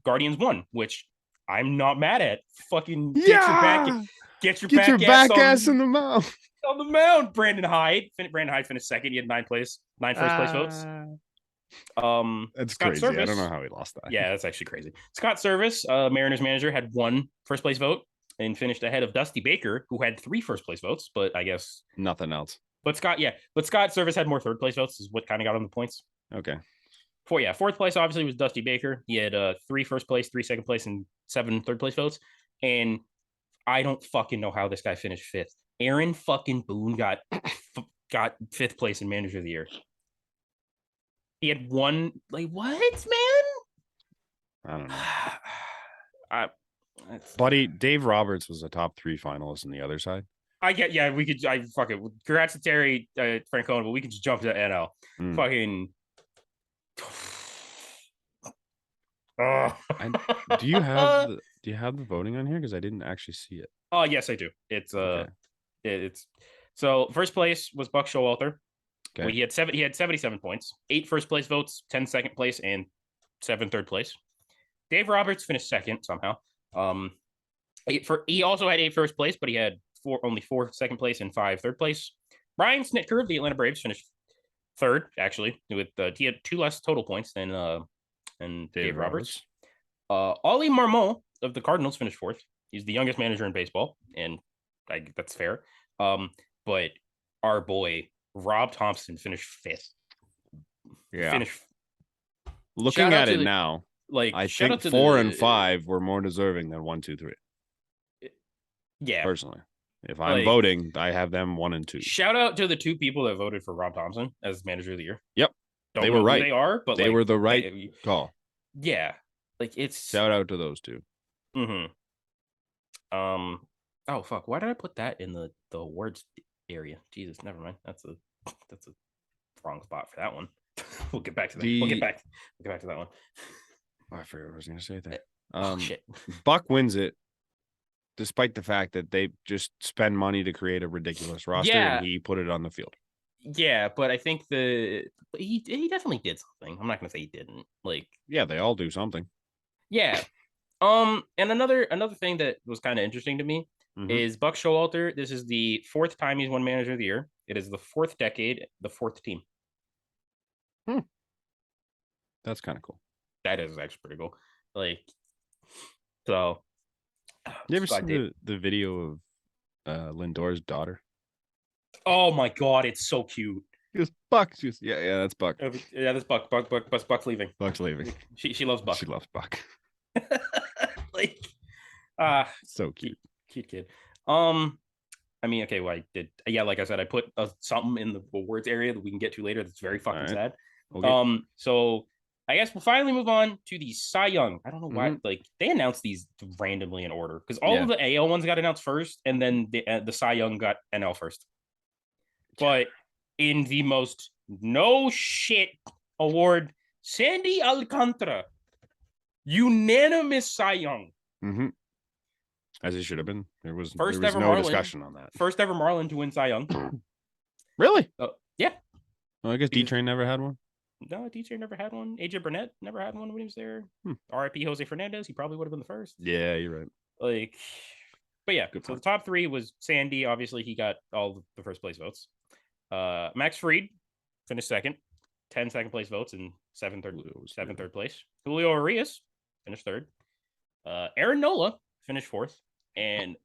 Guardians won, which I'm not mad at. Fucking get your back ass in the mound. On the mound, Brandon Hyde. Brandon Hyde finished second. He had 9 first place votes. That's Scott crazy. Service, I don't know how he lost that. Yeah, that's actually crazy. Scott Service, Mariners manager, had 1 first place vote and finished ahead of Dusty Baker, who had 3 first place votes, but I guess nothing else. But Scott Service had more third place votes, is what kind of got him the points. Okay. Fourth place obviously was Dusty Baker. He had 3 first place, 3 second place, and 7 third place votes. And I don't fucking know how this guy finished 5th. Aaron fucking Boone got 5th place in Manager of the Year. He had 1, like, what, man? I don't know. Buddy, Dave Roberts was a top 3 finalist on the other side. We could. Fuck it. Congrats to Terry Francona, but we could just jump to NL. Fucking. Do you have the voting on here? Because I didn't actually see it. Oh yes, I do. It's so first place was Buck Showalter. Okay. He had 77 points, 8 first place votes, 10 second place, and 7 third place. Dave Roberts finished second somehow. He also had 8 first place, but he had only 4 second place and 5 third place. Brian Snitker of the Atlanta Braves finished third, actually, with he had 2 less total points than Dave Roberts. Ollie Marmol of the Cardinals finished 4th. He's the youngest manager in baseball, and that's fair. But our boy Rob Thompson finished 5th. Yeah. Looking at it now, I think 4 and 5 were more deserving than 1, 2, 3. Yeah, personally, if I'm voting, I have them 1 and 2. Shout out to the 2 people that voted for Rob Thompson as manager of the year. Yep, they were right. They are, but they were the right call. Yeah, it's shout out to those 2. Oh fuck! Why did I put that in the awards area? Jesus, never mind. That's a wrong spot for that one. We'll get back to that. We'll get back to that one. I forgot what I was going to say there. Shit. Buck wins it, despite the fact that they just spend money to create a ridiculous roster, and he put it on the field. Yeah, but I think he definitely did something. I'm not going to say he didn't. Yeah, they all do something. Yeah. And another thing that was kind of interesting to me is Buck Showalter. This is the 4th time he's won Manager of the Year. It is the 4th decade, the 4th team. That's kind of cool. That is actually pretty cool. So. You ever seen the video of Lindor's daughter? Oh my god, it's so cute. He goes, Buck. Yeah, that's Buck. Yeah, that's Buck. Buck's leaving. Buck's leaving. She loves Buck. She loves Buck. So cute kid. I mean, okay, well, I did. Yeah, like I said, I put something in the awards area that we can get to later. That's very fucking sad. Okay. So I guess we'll finally move on to the Cy Young. I don't know why, they announced these randomly in order because all of the AL ones got announced first, and then the Cy Young got NL first. But in the most no shit award, Sandy Alcantara, unanimous Cy Young. As it should have been. There was no discussion on that. First ever Marlin to win Cy Young. Really? Yeah. Well, I guess D-Train never had one. No, DJ never had one. AJ Burnett never had one when he was there. RIP Jose Fernandez. He probably would have been the first. Yeah, you're right. But yeah. So the top 3 was Sandy. Obviously, he got all the first place votes. Max Fried finished 2nd, 10 second place votes, and 7 third place. Julio Arias finished 3rd. Aaron Nola finished 4th, and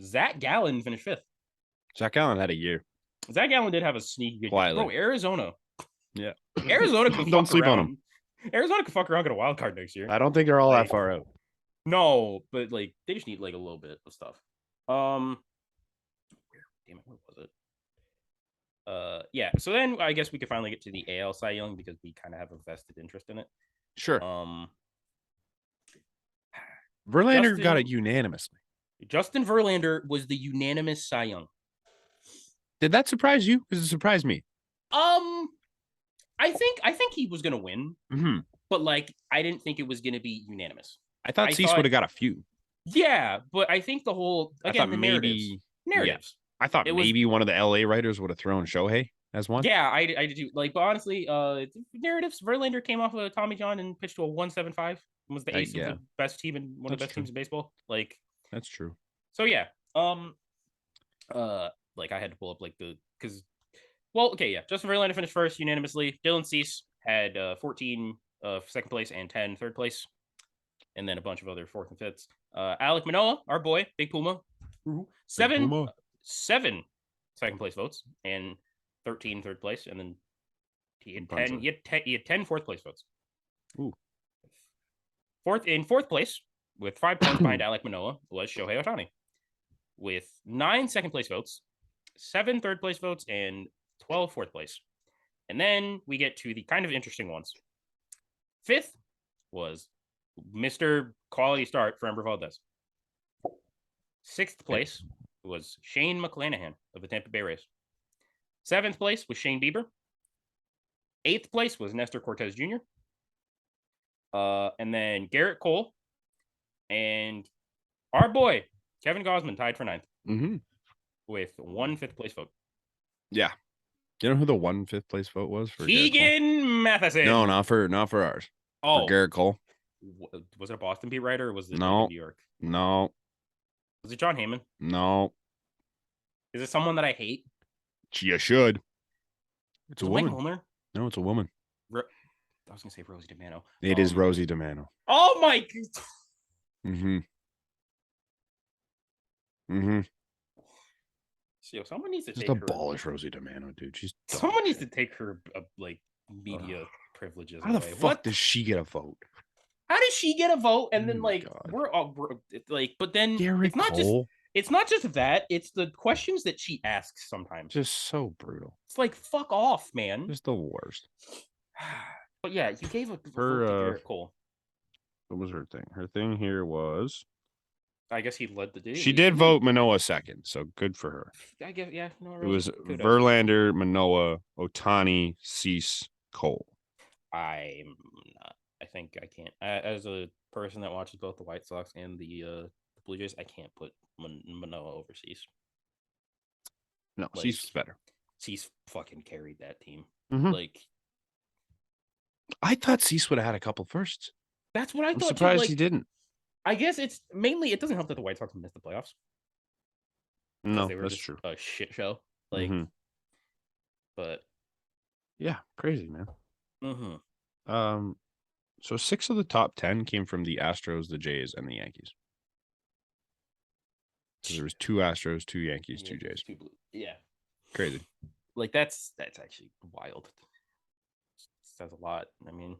Zach Gallen finished 5th. Zach Gallen had a year. Zach Gallen did have a sneaky good year. Bro, Arizona. Yeah. Arizona can don't sleep on them. Arizona can fuck around, get a wild card next year. I don't think they're all that far out. No, but they just need a little bit of stuff. Damn it, what was it? Yeah. So then I guess we could finally get to the AL Cy Young because we kind of have a vested interest in it. Sure. Verlander got it unanimously. Justin Verlander was the unanimous Cy Young. Did that surprise you? Because it surprised me. I think he was gonna win, but I didn't think it was gonna be unanimous. I thought Cease would have got a few. Yeah, but I think the whole narratives. Yeah. I thought maybe one of the LA writers would have thrown Shohei as one. Yeah, I did too. But honestly, narratives. Verlander came off of Tommy John and pitched to a 1.75. Was the ace of the best team and one of the best teams in baseball. That's true. So yeah, I had to pull up Justin Verlander finished first unanimously. Dylan Cease had 14 second place and 10 third place, and then a bunch of other 4th and 5ths. Alek Manoah, our boy, Big Puma, 7 second place votes and 13 third place, and then he had 10. He had 10 4th place votes. Ooh. Fourth place with 5 points behind Alek Manoah was Shohei Ohtani, with 9 second place votes, 7 third place votes, and 12 4th place. And then we get to the kind of interesting ones. 5th was Mr. Quality Start for Ember Valdez. 6th place was Shane McClanahan of the Tampa Bay Rays. 7th place was Shane Bieber. 8th place was Nestor Cortez Jr. And then Garrett Cole and our boy Kevin Gausman tied for 9th with 1 5th place vote. Yeah. Do you know who the 1 5th place vote was for Keegan Matheson? No, not for ours. For Garrett Cole. Was it a Boston beat writer or was it no, New York? No. Was it John Heyman? No. Is it someone that I hate? You should. It's a woman. Mike Mulner? No, it's a woman. I was gonna say Rosie DiMano. It is Rosie DiMano. Oh my. So someone needs to just abolish Rosie DiMano, dude. Someone needs to take her media privileges. How the fuck does she get a vote? How does she get a vote? And then we're but then Garrett Cole. It's not just that, it's the questions that she asks sometimes. Just so brutal. It's like, fuck off, man. Just the worst. But yeah, you gave a vote to Garrett Cole. What was her thing? Her thing here was, I guess he led the day. She did vote Manoah second, so good for her. I guess, yeah. No, it was Verlander, Manoah, Ohtani, Cease, Cole. I'm not. I think I can't. As a person that watches both the White Sox and the Blue Jays, I can't put Manoah over Cease. No, Cease is better. Cease fucking carried that team. I thought Cease would have had a couple firsts. That's what I thought. I'm surprised he didn't. I guess it's mainly, it doesn't help that the White Sox missed the playoffs. No, that's true. A shit show. But yeah, crazy, man. So 6 of the top 10 came from the Astros, the Jays, and the Yankees. So there was 2 Astros, 2 Yankees, 2 Jays. 2 Blue. Yeah. Crazy. That's actually wild. Says a lot. I mean,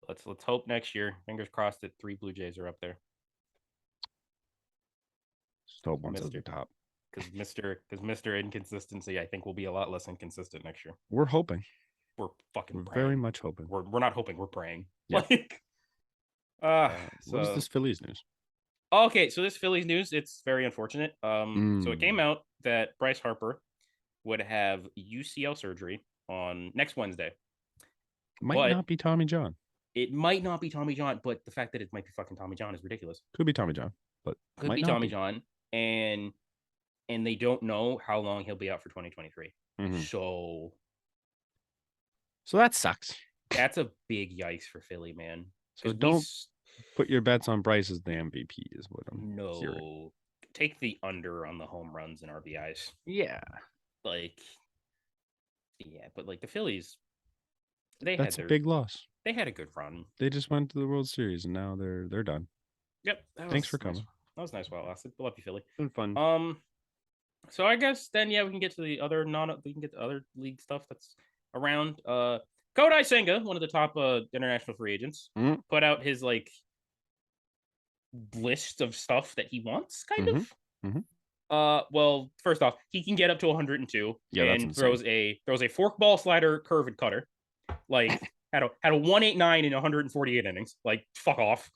let's hope next year. Fingers crossed that 3 Blue Jays are up there. Just hope one's at the top. Because Mr. Inconsistency, I think, will be a lot less inconsistent next year. We're hoping. We're fucking praying. Very much hoping. We're not hoping. We're praying. Yeah. What is this Phillies news? Okay, so this Phillies news, it's very unfortunate. So it came out that Bryce Harper would have UCL surgery on next Wednesday. Might not be Tommy John. It might not be Tommy John, but the fact that it might be fucking Tommy John is ridiculous. Could be Tommy John, but could be Tommy John, and they don't know how long he'll be out for 2023. So that sucks. That's a big yikes for Philly, man. So don't put your bets on Bryce as the MVP is what I'm hearing. Take the under on the home runs and RBIs. Yeah. But the Phillies, that's a big loss. They had a good run. They just went to the World Series and now they're done. Yep. Thanks for coming. Nice. That was nice while it lasted. Love you, Philly. It's been fun. So I guess then we can get to the other other league stuff that's around. Kodai Senga, one of the top international free agents, put out his list of stuff that he wants, kind of. Well, first off, he can get up to 102 and throws a forkball, slider, curve, and cutter. Had a 189 in 148 innings. Fuck off.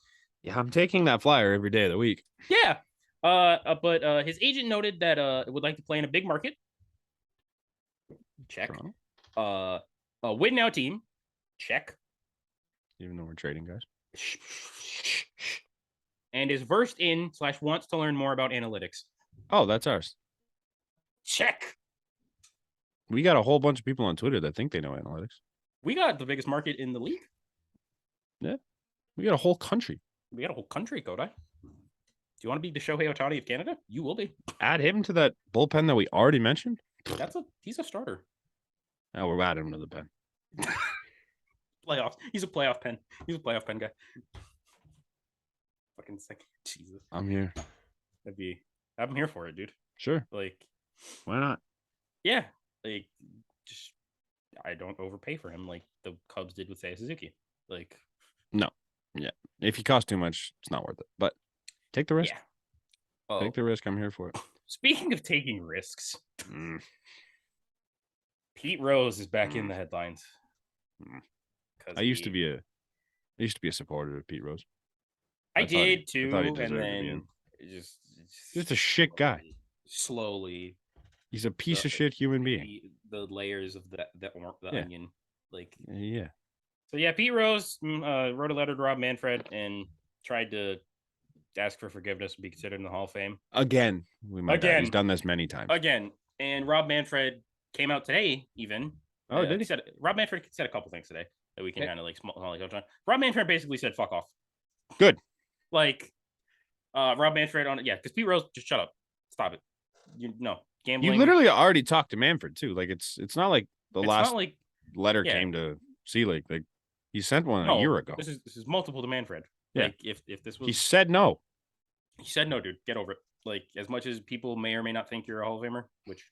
Yeah, I'm taking that flyer every day of the week. Yeah. But his agent noted that would like to play in a big market. Check. A win now team. Check. Even though we're trading guys. And is versed in / wants to learn more about analytics. Oh, that's ours. Check. We got a whole bunch of people on Twitter that think they know analytics. We got the biggest market in the league. Yeah. We got a whole country. We got a whole country, Kodai. Do you want to be the Shohei Ohtani of Canada? You will be. Add him to that bullpen that we already mentioned. He's a starter. Now we're adding him to the pen. Playoffs. He's a playoff pen. He's a playoff pen guy. Fucking sick. Jesus. I'm here. I'm here for it, dude. Sure. Why not? Yeah. Just I don't overpay for him like the Cubs did with Seiya Suzuki. No. Yeah. If he costs too much, it's not worth it. But take the risk. Yeah. Take the risk. I'm here for it. Speaking of taking risks, Pete Rose is back in the headlines. I used to be a supporter of Pete Rose. I did too, and then Just a shit guy. Slowly. He's a piece of shit human being. The layers of the onion, like yeah. So yeah, Pete Rose wrote a letter to Rob Manfred and tried to ask for forgiveness and be considered in the Hall of Fame again. He's done this many times again. And Rob Manfred came out today. Even did he? Rob Manfred said a couple things today that we can kind of like small touch on. Rob Manfred basically said "fuck off." Good. Like Rob Manfred on because Pete Rose just shut up, stop it. Gambling. You literally already talked to Manfred too. Like it's not like the last letter came to SMILIING. Like he sent one a year ago. This is multiple to Manfred. Yeah. Like if this was he said no. He said no, dude. Get over it. Like as much as people may or may not think you're a Hall of Famer, which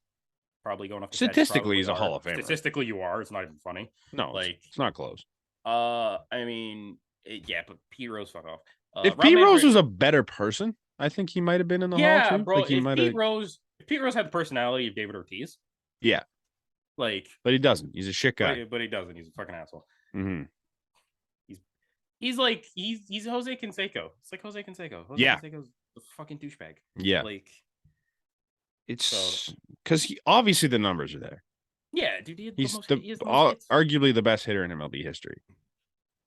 probably going off the statistically he's a Hall of Famer. Statistically you are. It's not even funny. No, like it's not close. I mean, but Pete Rose, fuck off. If Pete Rose was a better person, I think he might have been in the Hall too. Bro. Like If Pete Rose had the personality of David Ortiz, yeah, like, but he doesn't. He's a shit guy. But he doesn't. He's a fucking asshole. Mm-hmm. He's Jose Canseco. It's like Jose Canseco. Canseco's a fucking douchebag. Yeah, like it's because he obviously the numbers are there. Yeah, dude. He's arguably the best hitter in MLB history.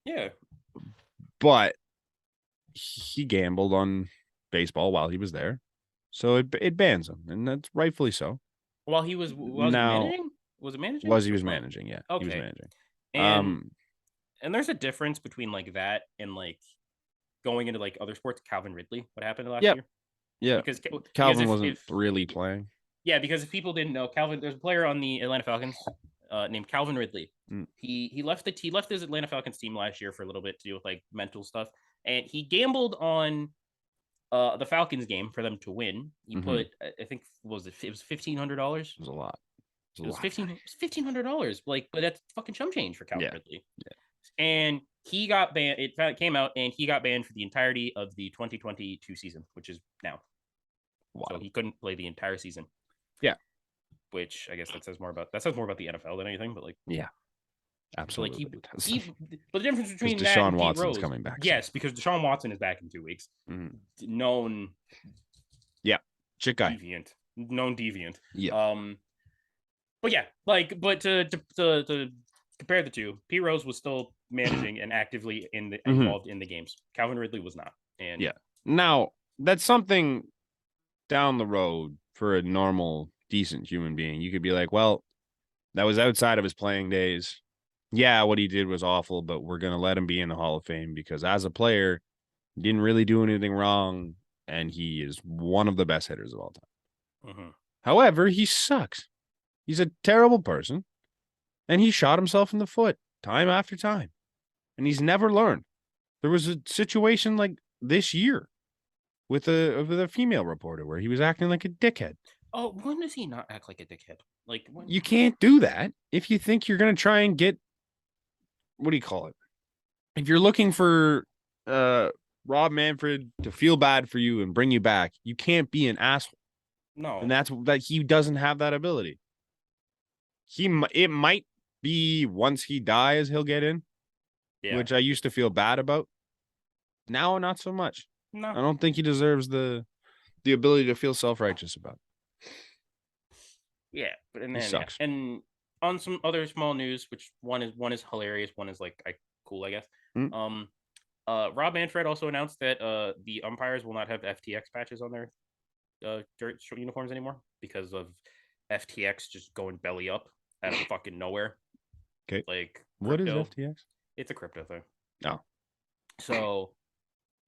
Yeah, but he gambled on baseball while he was there, so it bans him, and that's rightfully so. While he was managing? Was it managing? He was managing? Yeah, okay. He was managing. And there's a difference between like that and like going into like other sports. Calvin Ridley, what happened last year? Yeah, because Calvin wasn't really playing. Yeah, because if people didn't know, there's a player on the Atlanta Falcons named Calvin Ridley. He left his Atlanta Falcons team last year for a little bit to do with like mental stuff, and he gambled on the Falcons game for them to win. He put, I think, it was $1,500. It was a lot. It was $1,500. Like, but that's fucking chump change for Calvin Ridley. Yeah. And he got banned. It came out, and he got banned for the entirety of the 2022 season, which is now. Wow. So he couldn't play the entire season. Yeah. Which I guess that says more about the NFL than anything. But like, yeah, absolutely. But the difference between that Deshaun and Watson's Rose, coming back. Yes, because Deshaun Watson is back in 2 weeks. Known. Yeah, shit guy. Known deviant. Yeah. But yeah, like, but to compare the two, Pete Rose was still managing and actively involved in the games. Calvin Ridley was not. And yeah, now that's something down the road for a normal, decent human being. You could be like, well, that was outside of his playing days. Yeah, what he did was awful, but we're gonna let him be in the Hall of Fame because as a player, he didn't really do anything wrong, and he is one of the best hitters of all time. However, he sucks. He's a terrible person, and he shot himself in the foot time after time, and he's never learned. There was a situation like this year with a female reporter where he was acting like a dickhead. Oh, when does he not act like a dickhead? Like, when... You can't do that if you think you're going to try and get, what do you call it? If you're looking for Rob Manfred to feel bad for you and bring you back, you can't be an asshole. No. And that's that he doesn't have that ability. It might be once he dies, he'll get in, which I used to feel bad about. Now, not so much. No, I don't think he deserves the ability to feel self-righteous about it. Yeah, but and then sucks. Yeah. And on some other small news, which one is hilarious, one is like cool, I guess. Rob Manfred also announced that the umpires will not have FTX patches on their uniforms anymore because of FTX just going belly up out of fucking nowhere. Okay, like what is FTX? It's a crypto thing. No, so,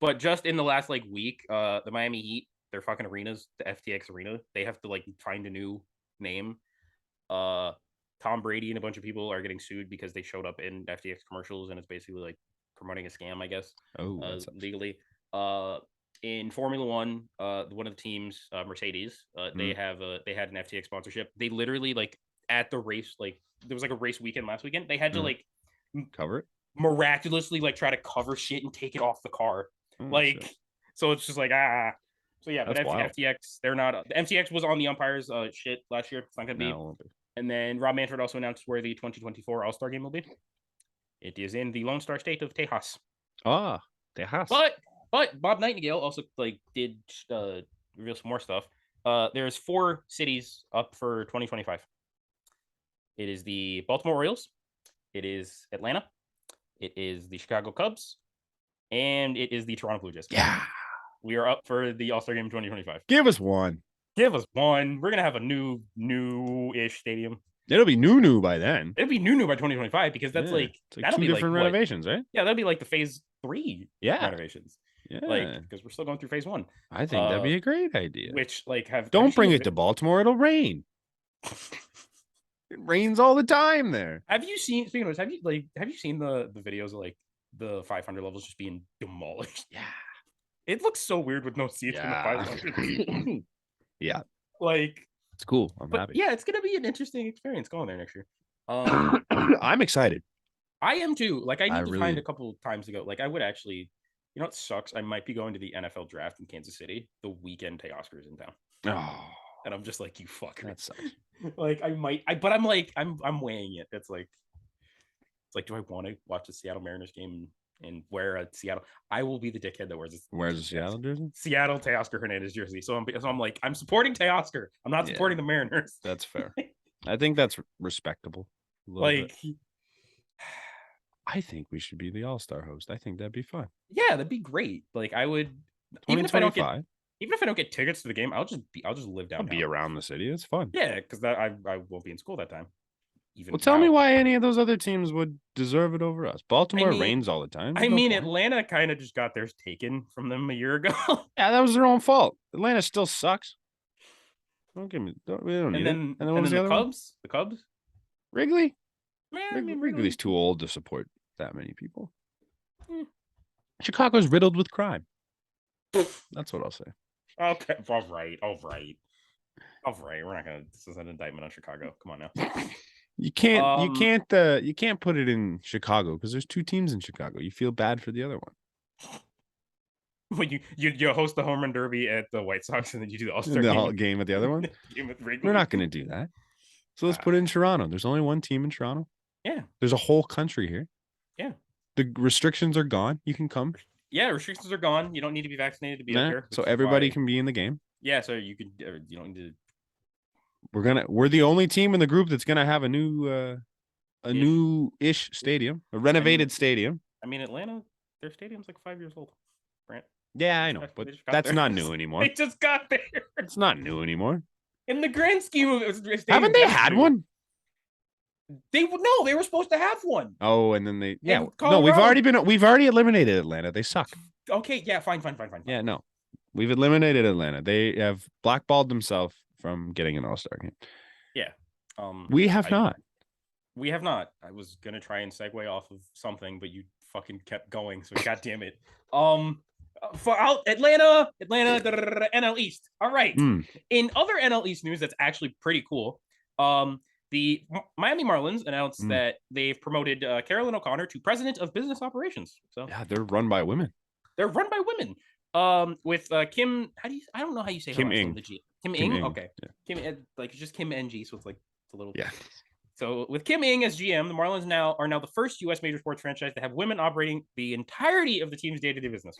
but just in the last like week, the Miami Heat, their fucking arenas, the FTX arena, they have to like find a new name. Tom Brady and a bunch of people are getting sued because they showed up in FTX commercials, and it's basically like promoting a scam, I guess. Legally. In Formula One, one of the teams, Mercedes, they had an FTX sponsorship. They literally like at the race, like there was like a race weekend last weekend. They had to like cover it miraculously, like try to cover shit and take it off the car. Shit. So it's just like So yeah, but FTX, they're not. The FTX was on the umpires shit last year. It's not gonna be. No, it won't be. And then Rob Manfred also announced where the 2024 All-Star Game will be. It is in the Lone Star State of Tejas. Tejas. But But Bob Nightingale also did reveal some more stuff. There's 4 cities up for 2025. It is the Baltimore Orioles, it is Atlanta, it is the Chicago Cubs, and it is the Toronto Blue Jays. Yeah. We are up for the All-Star Game 2025. Give us one. Give us one. We're gonna have a new-ish stadium. It'll be new by then. It'll be new by 2025 because that's that'll 2 be different renovations, right? Yeah, that'll be the phase 3 renovations. Yeah, because we're still going through phase 1. I think that'd be a great idea. Which don't bring it to Baltimore; it'll rain. It rains all the time there. Have you seen? Speaking of which, have you seen the videos of the 500 levels just being demolished? Yeah, it looks so weird with no seats in the 500. Yeah, it's cool. I'm happy. Yeah, it's gonna be an interesting experience going there next year. I'm excited. I am too. I need to find a couple times to go. I would actually. You know what sucks? I might be going to the NFL draft in Kansas City the weekend Teoscar is in town. Oh, and I'm just you fucker. That sucks. I might. But I'm weighing it. It's do I want to watch the Seattle Mariners game and wear a Seattle? I will be the dickhead that wears a Seattle jersey. Seattle Teoscar Hernandez jersey. So I'm supporting Teoscar. I'm not supporting the Mariners. That's fair. I think that's respectable. I think we should be the all-star host. I think that'd be fun. Yeah, that'd be great. I would even if I don't get tickets to the game, I'll just live down. I'll be around the city. It's fun. Yeah, because I won't be in school that time. Tell me why any of those other teams would deserve it over us. Baltimore rains all the time. Atlanta kind of just got theirs taken from them a year ago. Yeah, that was their own fault. Atlanta still sucks. We don't need it. And then the Cubs? The Cubs? Wrigley? Man, Wrigley's too old to support that many people. Chicago's riddled with crime. That's what I'll say. Okay, all right. We're not gonna. This is an indictment on Chicago. Come on now. You can't put it in Chicago because there's 2 teams in Chicago. You feel bad for the other one. When you host the home run derby at the White Sox and then you do the All-Star game at the other one. We're not going to do that. So let's put it in Toronto. There's only one team in Toronto. Yeah. There's a whole country here. Yeah. The restrictions are gone. You can come. Yeah, restrictions are gone. You don't need to be vaccinated to be up here. So everybody can be in the game. Yeah, so you could. You don't need to. We're the only team in the group that's gonna have a new-ish stadium, a renovated stadium. Atlanta, their stadium's 5 years old. Brant. Yeah, I know, but that's not new anymore. They just got there. It's not new anymore. In the grand scheme of it, haven't they had one? They were supposed to have one. Oh, and then we've already eliminated Atlanta. They suck. Okay, yeah, fine. Yeah, no, we've eliminated Atlanta. They have blackballed themselves from getting an all-star game. Yeah. We have not. We have not. I was gonna try and segue off of something, but you fucking kept going. So god damn it. For Atlanta, NL East. All right. In other NL East news, that's actually pretty cool. The Miami Marlins announced that they've promoted Carolyn O'Connor to president of business operations. So yeah, they're run by women. With Kim. I don't know how you say Kim her Ng. name. Kim Ng. Okay. Yeah. Kim, it's just Kim NG, so it's a little. Yeah. So with Kim Ng as GM, the Marlins are now the first U.S. major sports franchise to have women operating the entirety of the team's day-to-day business.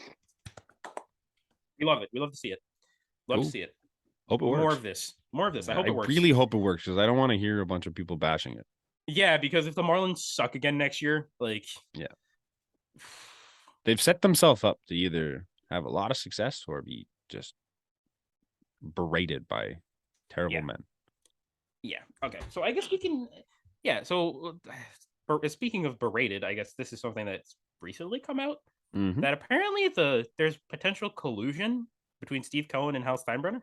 We love it. We love to see it. Love to see it. Hope it works. More of this. I hope it works. I really hope it works because I don't want to hear a bunch of people bashing it. Yeah, because if the Marlins suck again next year, yeah, they've set themselves up to either have a lot of success or be just berated by terrible men. Yeah. Okay. So I guess we can. Yeah. So speaking of berated, I guess this is something that's recently come out that apparently there's potential collusion between Steve Cohen and Hal Steinbrenner,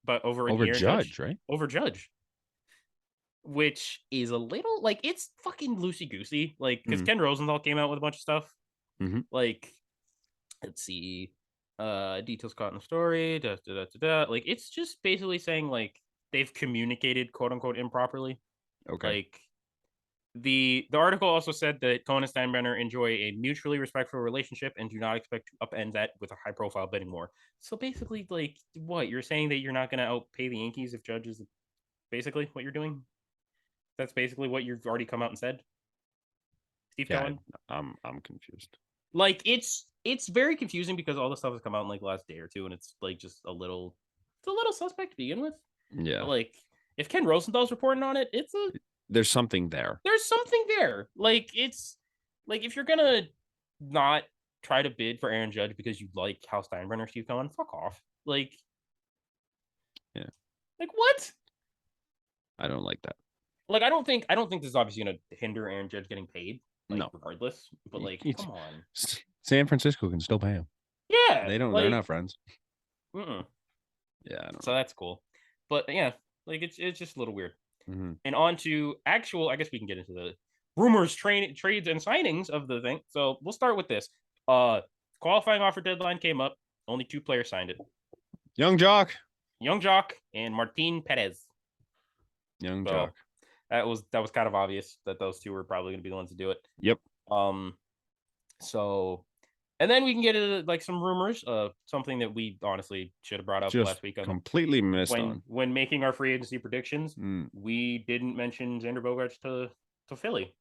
but over Judge, right? Over Judge, which is a little it's fucking loosey goosey. Because Ken Rosenthal came out with a bunch of stuff. Let's see, details caught in the story. It's just basically saying they've communicated quote unquote improperly. Okay. The article also said that Cohen and Steinbrenner enjoy a mutually respectful relationship and do not expect to upend that with a high profile bidding war. So basically, what you're saying that you're not going to outpay the Yankees if Judge is basically what you're doing. That's basically what you've already come out and said. Steve Cohen. I'm confused. Like it's very confusing because all the stuff has come out in like the last day or two, and it's like just a little suspect to begin with. Yeah. But, like if Ken Rosenthal's reporting on it, there's something there. There's something there. Like it's like if you're gonna not try to bid for Aaron Judge because you like how Steinbrenner Steve Cohen, fuck off. Like, yeah. Like what? I don't like that. Like I don't think this is obviously gonna hinder Aaron Judge getting paid. Like, no, regardless. But like, come on. San Francisco can still pay him. Yeah, they don't. They're not friends. Yeah, so that's cool. But yeah, like it's just a little weird. Mm-hmm. And on to actual. I guess we can get into the rumors, trades, and signings of the thing. So we'll start with this. Qualifying offer deadline came up. Only 2 players signed it. Young Jock, and Martin Perez. Young Jock. That was kind of obvious that those 2 were probably going to be the ones to do it. Yep. So, and then we can get into like some rumors of something that we honestly should have brought up last week. Completely missed when making our free agency predictions. We didn't mention Xander Bogaerts to Philly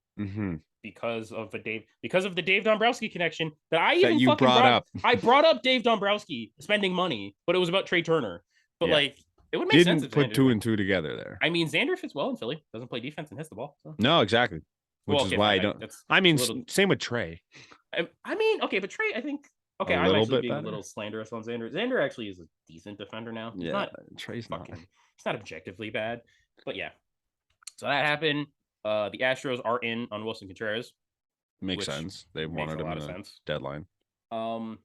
because of the Dave Dombrowski connection that I even fucking brought up. I brought up Dave Dombrowski spending money, but it was about Trey Turner. But like, it would make sense. Didn't put 2 and 2 together there. I mean, Xander fits well in Philly. Doesn't play defense and hits the ball. So. No, exactly. Which is why I don't. I mean, same with Trey. I mean, okay, but Trey, I think. Okay, I'm actually being a little slanderous on Xander. Xander actually is a decent defender now. Yeah, Trey's not. He's not objectively bad, but yeah. So that happened. The Astros are in on Wilson Contreras. Makes sense. They wanted him in a deadline.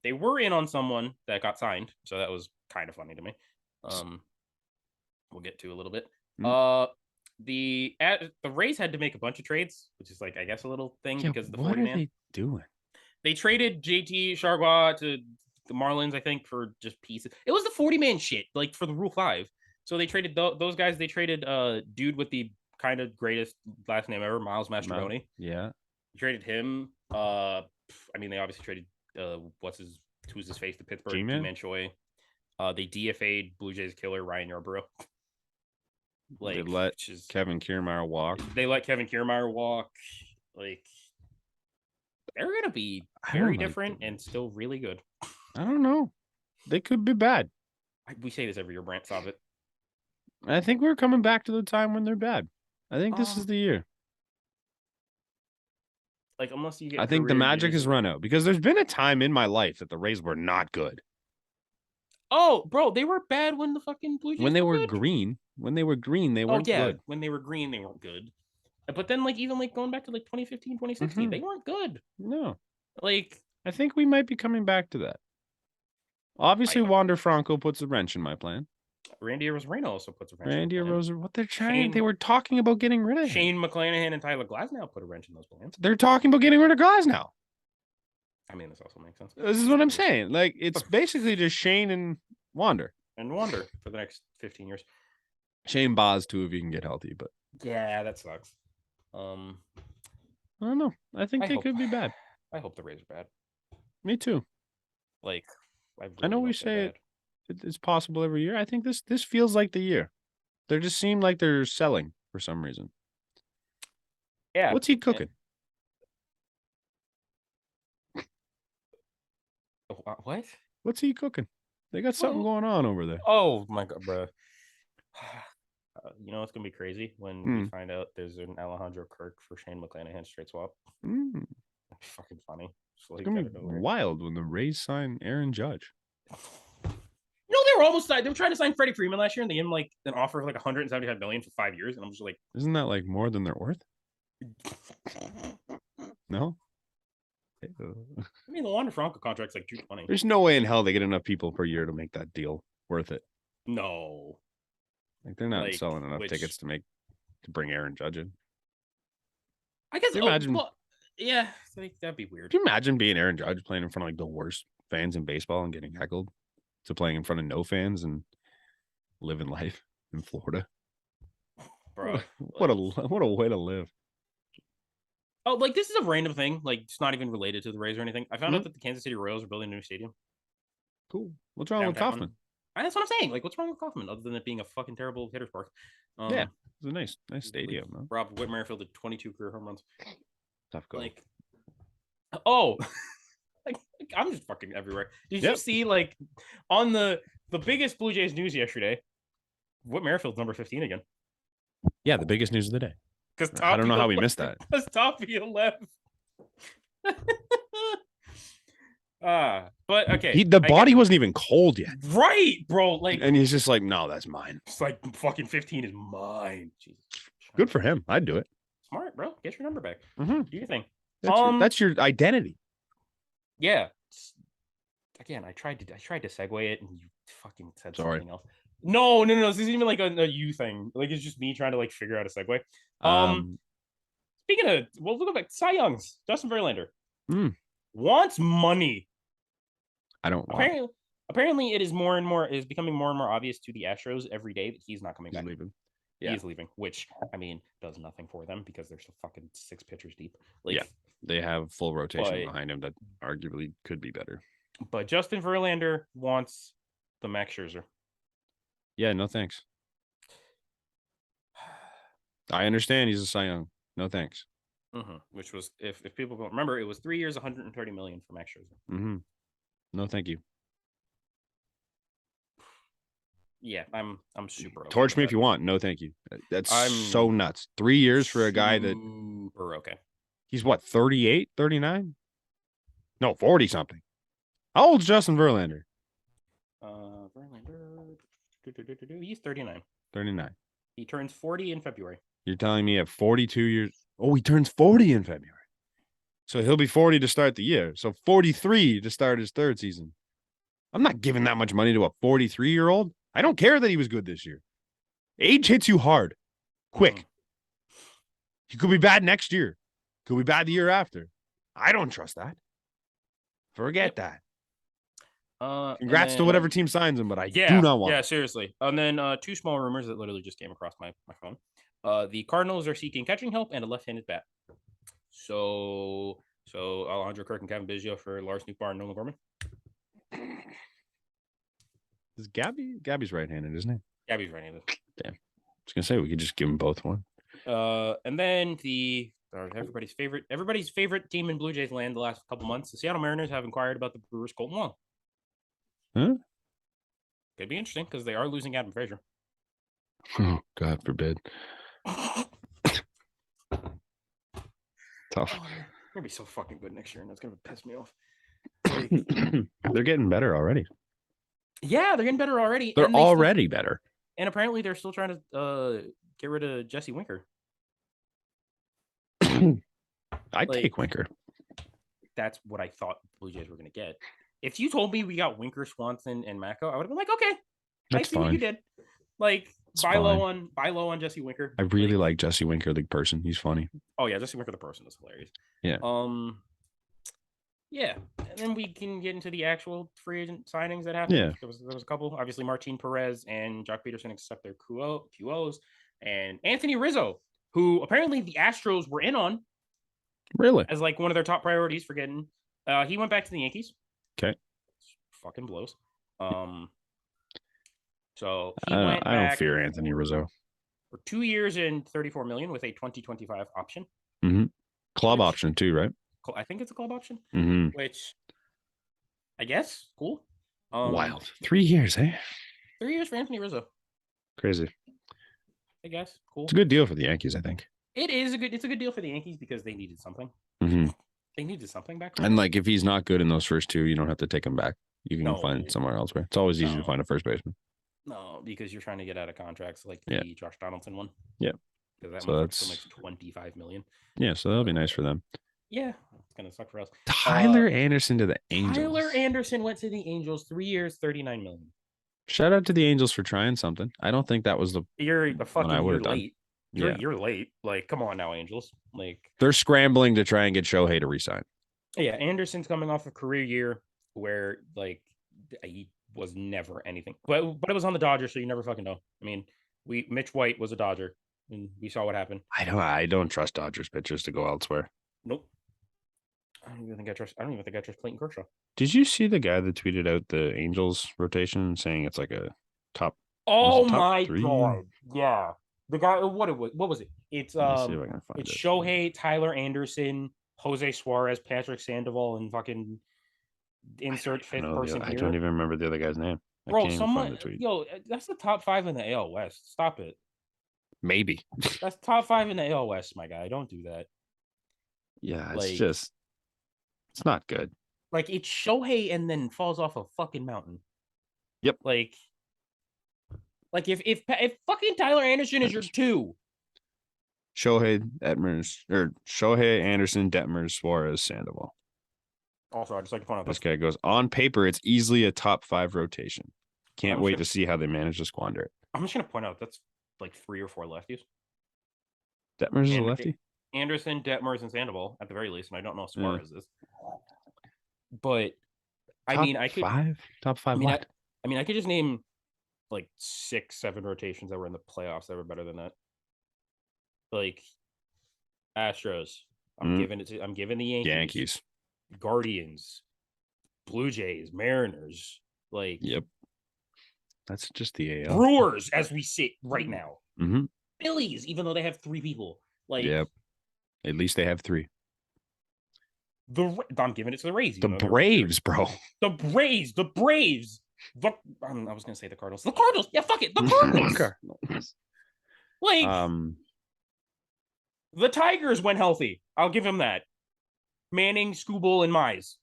They were in on someone that got signed, so that was kind of funny to me. We'll get to a little bit. The Rays had to make a bunch of trades, which is like I guess a little thing because of the 40 man. What are they doing? They traded JT Chargois to the Marlins, I think, for just pieces. It was the 40-man shit, like for the Rule 5. So they traded those guys. They traded dude with the kind of greatest last name ever, Miles Mastrobuoni. Yeah. They traded him. I mean, they obviously traded who's his face to Pittsburgh, G-Man Choi. They DFA'd Blue Jays killer Ryan Yarbrough. Like, they let Kevin Kiermaier walk. Like, they're gonna be very different and still really good. I don't know. They could be bad. We say this every year, Brant. Stop it. I think we're coming back to the time when they're bad. I think this is the year. Like, unless you get, I think the magic has run out because there's been a time in my life that the Rays were not good. Oh, bro, they were bad when the fucking Blue Jays when they were green. When they were green, they weren't good. When they were green, they weren't good. But then, like, even like going back to like 2015, 2016, they weren't good. No. Like, I think we might be coming back to that. Obviously, Wander Franco puts a wrench in my plan. Randy Arozarena also puts a wrench. Randy Arozarena, what they're trying, they were talking about getting rid of him. Shane McClanahan and Tyler Glasnow put a wrench in those plans. They're talking about getting rid of Glasnow. I mean, this also makes sense. This is what I'm saying. Like, it's basically just Shane and Wander. For the next 15 years. Shane Baz too, if you can get healthy, but yeah, that sucks. I don't know. I think they could be bad. I hope the Rays are bad. Me too. Like, I know we say it's possible every year. I think this feels like the year. They just seem like they're selling for some reason. Yeah. What's he cooking? What? What's he cooking? They got something going on over there. Oh my god, bro. You know it's gonna be crazy when we find out there's an Alejandro Kirk for Shane McClanahan straight swap. That'd be fucking funny. It's gonna be wild when the Rays sign Aaron Judge. You know, they were almost they were trying to sign Freddie Freeman last year, and they gave him like an offer of like $175 million for 5 years, and I'm just like, isn't that like more than they're worth? No. I mean, the Wander Franco contract's like $220. There's no way in hell they get enough people per year to make that deal worth it. No. Like, they're not selling enough tickets to bring Aaron Judge in. I guess. Imagine. Yeah, like, that'd be weird. Can you imagine being Aaron Judge playing in front of like the worst fans in baseball and getting heckled, to playing in front of no fans and living life in Florida? Bro, what a way to live. Oh, like, this is a random thing. Like, it's not even related to the Rays or anything. I found out that the Kansas City Royals are building a new stadium. Cool. What's wrong with Kauffman? That's what I'm saying. Like, what's wrong with Kauffman other than it being a fucking terrible hitter's park? Yeah, it's a nice stadium. Like, Rob Whitmer fielded 22 career home runs. Tough goal. Like, I'm just fucking everywhere. Did you see like on the biggest Blue Jays news yesterday? Whit Merrifield's number 15 again. Yeah, the biggest news of the day. Because I don't know how we missed that. Because Tapia left. But okay. The body wasn't even cold yet. Right, bro. Like, and he's just like, no, that's mine. It's like fucking 15 is mine. Jesus. Good for him. I'd do it. Smart, bro. Get your number back. Mm-hmm. Do your thing. That's your identity. Yeah. Again, I tried to segue it, and you fucking said something else. No. This isn't even like a you thing. Like it's just me trying to like figure out a segue. Speaking of, we'll look back. Cy Young's Justin Verlander wants money. I don't want. Apparently, it is becoming more and more obvious to the Astros every day that he's not coming back. Leaving. Yeah. He's leaving, which I mean does nothing for them because they're so fucking 6 pitchers deep. Like, yeah, they have full rotation behind him that arguably could be better. But Justin Verlander wants the Max Scherzer. Yeah, no thanks. I understand he's a Cy Young. No thanks. Mm-hmm. Which was, if people don't remember, it was 3 years, $130 million for Max Scherzer. Mm-hmm. No, thank you. Yeah, I'm super. Okay Torch me if you want. No, thank you. That's so nuts. 3 years for a guy that super okay. He's what, 38, 39? No, 40 something. How old's Justin Verlander? Verlander, he's 39. 39. He turns 40 in February. You're telling me at 42 years? Oh, he turns 40 in February. So he'll be 40 to start the year. So 43 to start his third season. I'm not giving that much money to a 43-year-old. I don't care that he was good this year. Age hits you hard, quick. He could be bad next year. Could be bad the year after. I don't trust that. Forget that. Congrats to whatever team signs him, but I do not want. Yeah, seriously. And then 2 small rumors that literally just came across my phone. The Cardinals are seeking catching help and a left-handed bat. So Alejandro Kirk and Kevin Biggio for Lars Nootbaar and Nolan Gorman. Is Gabby's right-handed, isn't he? Gabby's right-handed. Damn. I was gonna say we could just give them both one. And then everybody's favorite team in Blue Jays land the last couple months, the Seattle Mariners have inquired about the Brewers' Colton Wong. Huh? Could be interesting because they are losing Adam Frazier. Oh, God forbid. Tough. They're gonna be so fucking good next year, and that's gonna piss me off. They're getting better already. Yeah, they're getting better already. They're already better. And apparently they're still trying to get rid of Jesse Winker. I'd take Winker. That's what I thought Blue Jays were going to get. If you told me we got Winker, Swanson, and Mako, I would have been like, okay, I see what you did. Like, buy low on Jesse Winker. I really like Jesse Winker, the person. He's funny. Oh yeah, Jesse Winker, the person, is hilarious. Yeah. Yeah, and then we can get into the actual free agent signings that happened. Yeah. There was a couple. Obviously, Martin Perez and Jock Peterson accept their QOs, and Anthony Rizzo, who apparently the Astros were in on, really, as like one of their top priorities for getting. He went back to the Yankees. Okay. Fucking blows. So I don't fear Anthony Rizzo. For 2 years and $34 million with a 2025 option. Mm-hmm. Club option too, right? I think it's a club option, which I guess cool. Wild. 3 years, eh? 3 years for Anthony Rizzo. Crazy. I guess cool. It's a good deal for the Yankees, I think. It's a good deal for the Yankees because they needed something. Mm-hmm. They needed something back there. And like, if he's not good in those first 2, you don't have to take him back. You can find somewhere else. Where it's always easy to find a first baseman. No, because you're trying to get out of contracts like the Josh Donaldson one. Yeah. Because that still makes $25 million. Yeah, so that'll be nice for them. Yeah, it's gonna suck for us. Tyler Anderson to the Angels. Tyler Anderson went to the Angels, 3 years, $39 million. Shout out to the Angels for trying something. I don't think that was the. You're a fucking year late. Yeah. You're late. Like, come on now, Angels. Like, they're scrambling to try and get Shohei to resign. Yeah, Anderson's coming off a career year where like he was never anything. But it was on the Dodgers, so you never fucking know. I mean, Mitch White was a Dodger, and we saw what happened. I don't trust Dodgers pitchers to go elsewhere. Nope. I don't even think I trust Clayton Kershaw. Did you see the guy that tweeted out the Angels rotation saying it's like a top? Oh my god! Yeah, the guy. What was it? It's Shohei, Tyler Anderson, Jose Suarez, Patrick Sandoval, and fucking insert fifth I person I here. don't even remember the other guy's name. Bro, someone, that's the top 5 in the AL West. Stop it. Maybe. That's top 5 in the AL West, my guy. Don't do that. Yeah, it's not good. Like, it's Shohei and then falls off a fucking mountain. Yep. Like if fucking Tyler Anderson is your 2. Shohei Anderson, Detmers, Suarez, Sandoval. Also, I just like to point out this guy goes on paper. It's easily a top 5 rotation. Can't wait to see how they manage to squander it. I'm just gonna point out that's like 3 or 4 lefties. Detmers is a lefty. Anderson, Detmers, and Sandoval at the very least, and I don't know if Suarez is. But I mean, I could top 5. I could just name like 6, 7 rotations that were in the playoffs that were better than that. Like Astros, I'm giving the Yankees, Guardians, Blue Jays, Mariners. Like, yep, that's just the AL. Brewers as we sit right now. Mm-hmm. Phillies, even though they have 3 people. Like, yep, at least they have 3. I'm giving it to the Rays. The Braves, bro. The Braves. I was gonna say the Cardinals. The Cardinals. Yeah, fuck it. The Cardinals. Like, the Tigers went healthy. I'll give him that. Manning, Skubal, and Mize.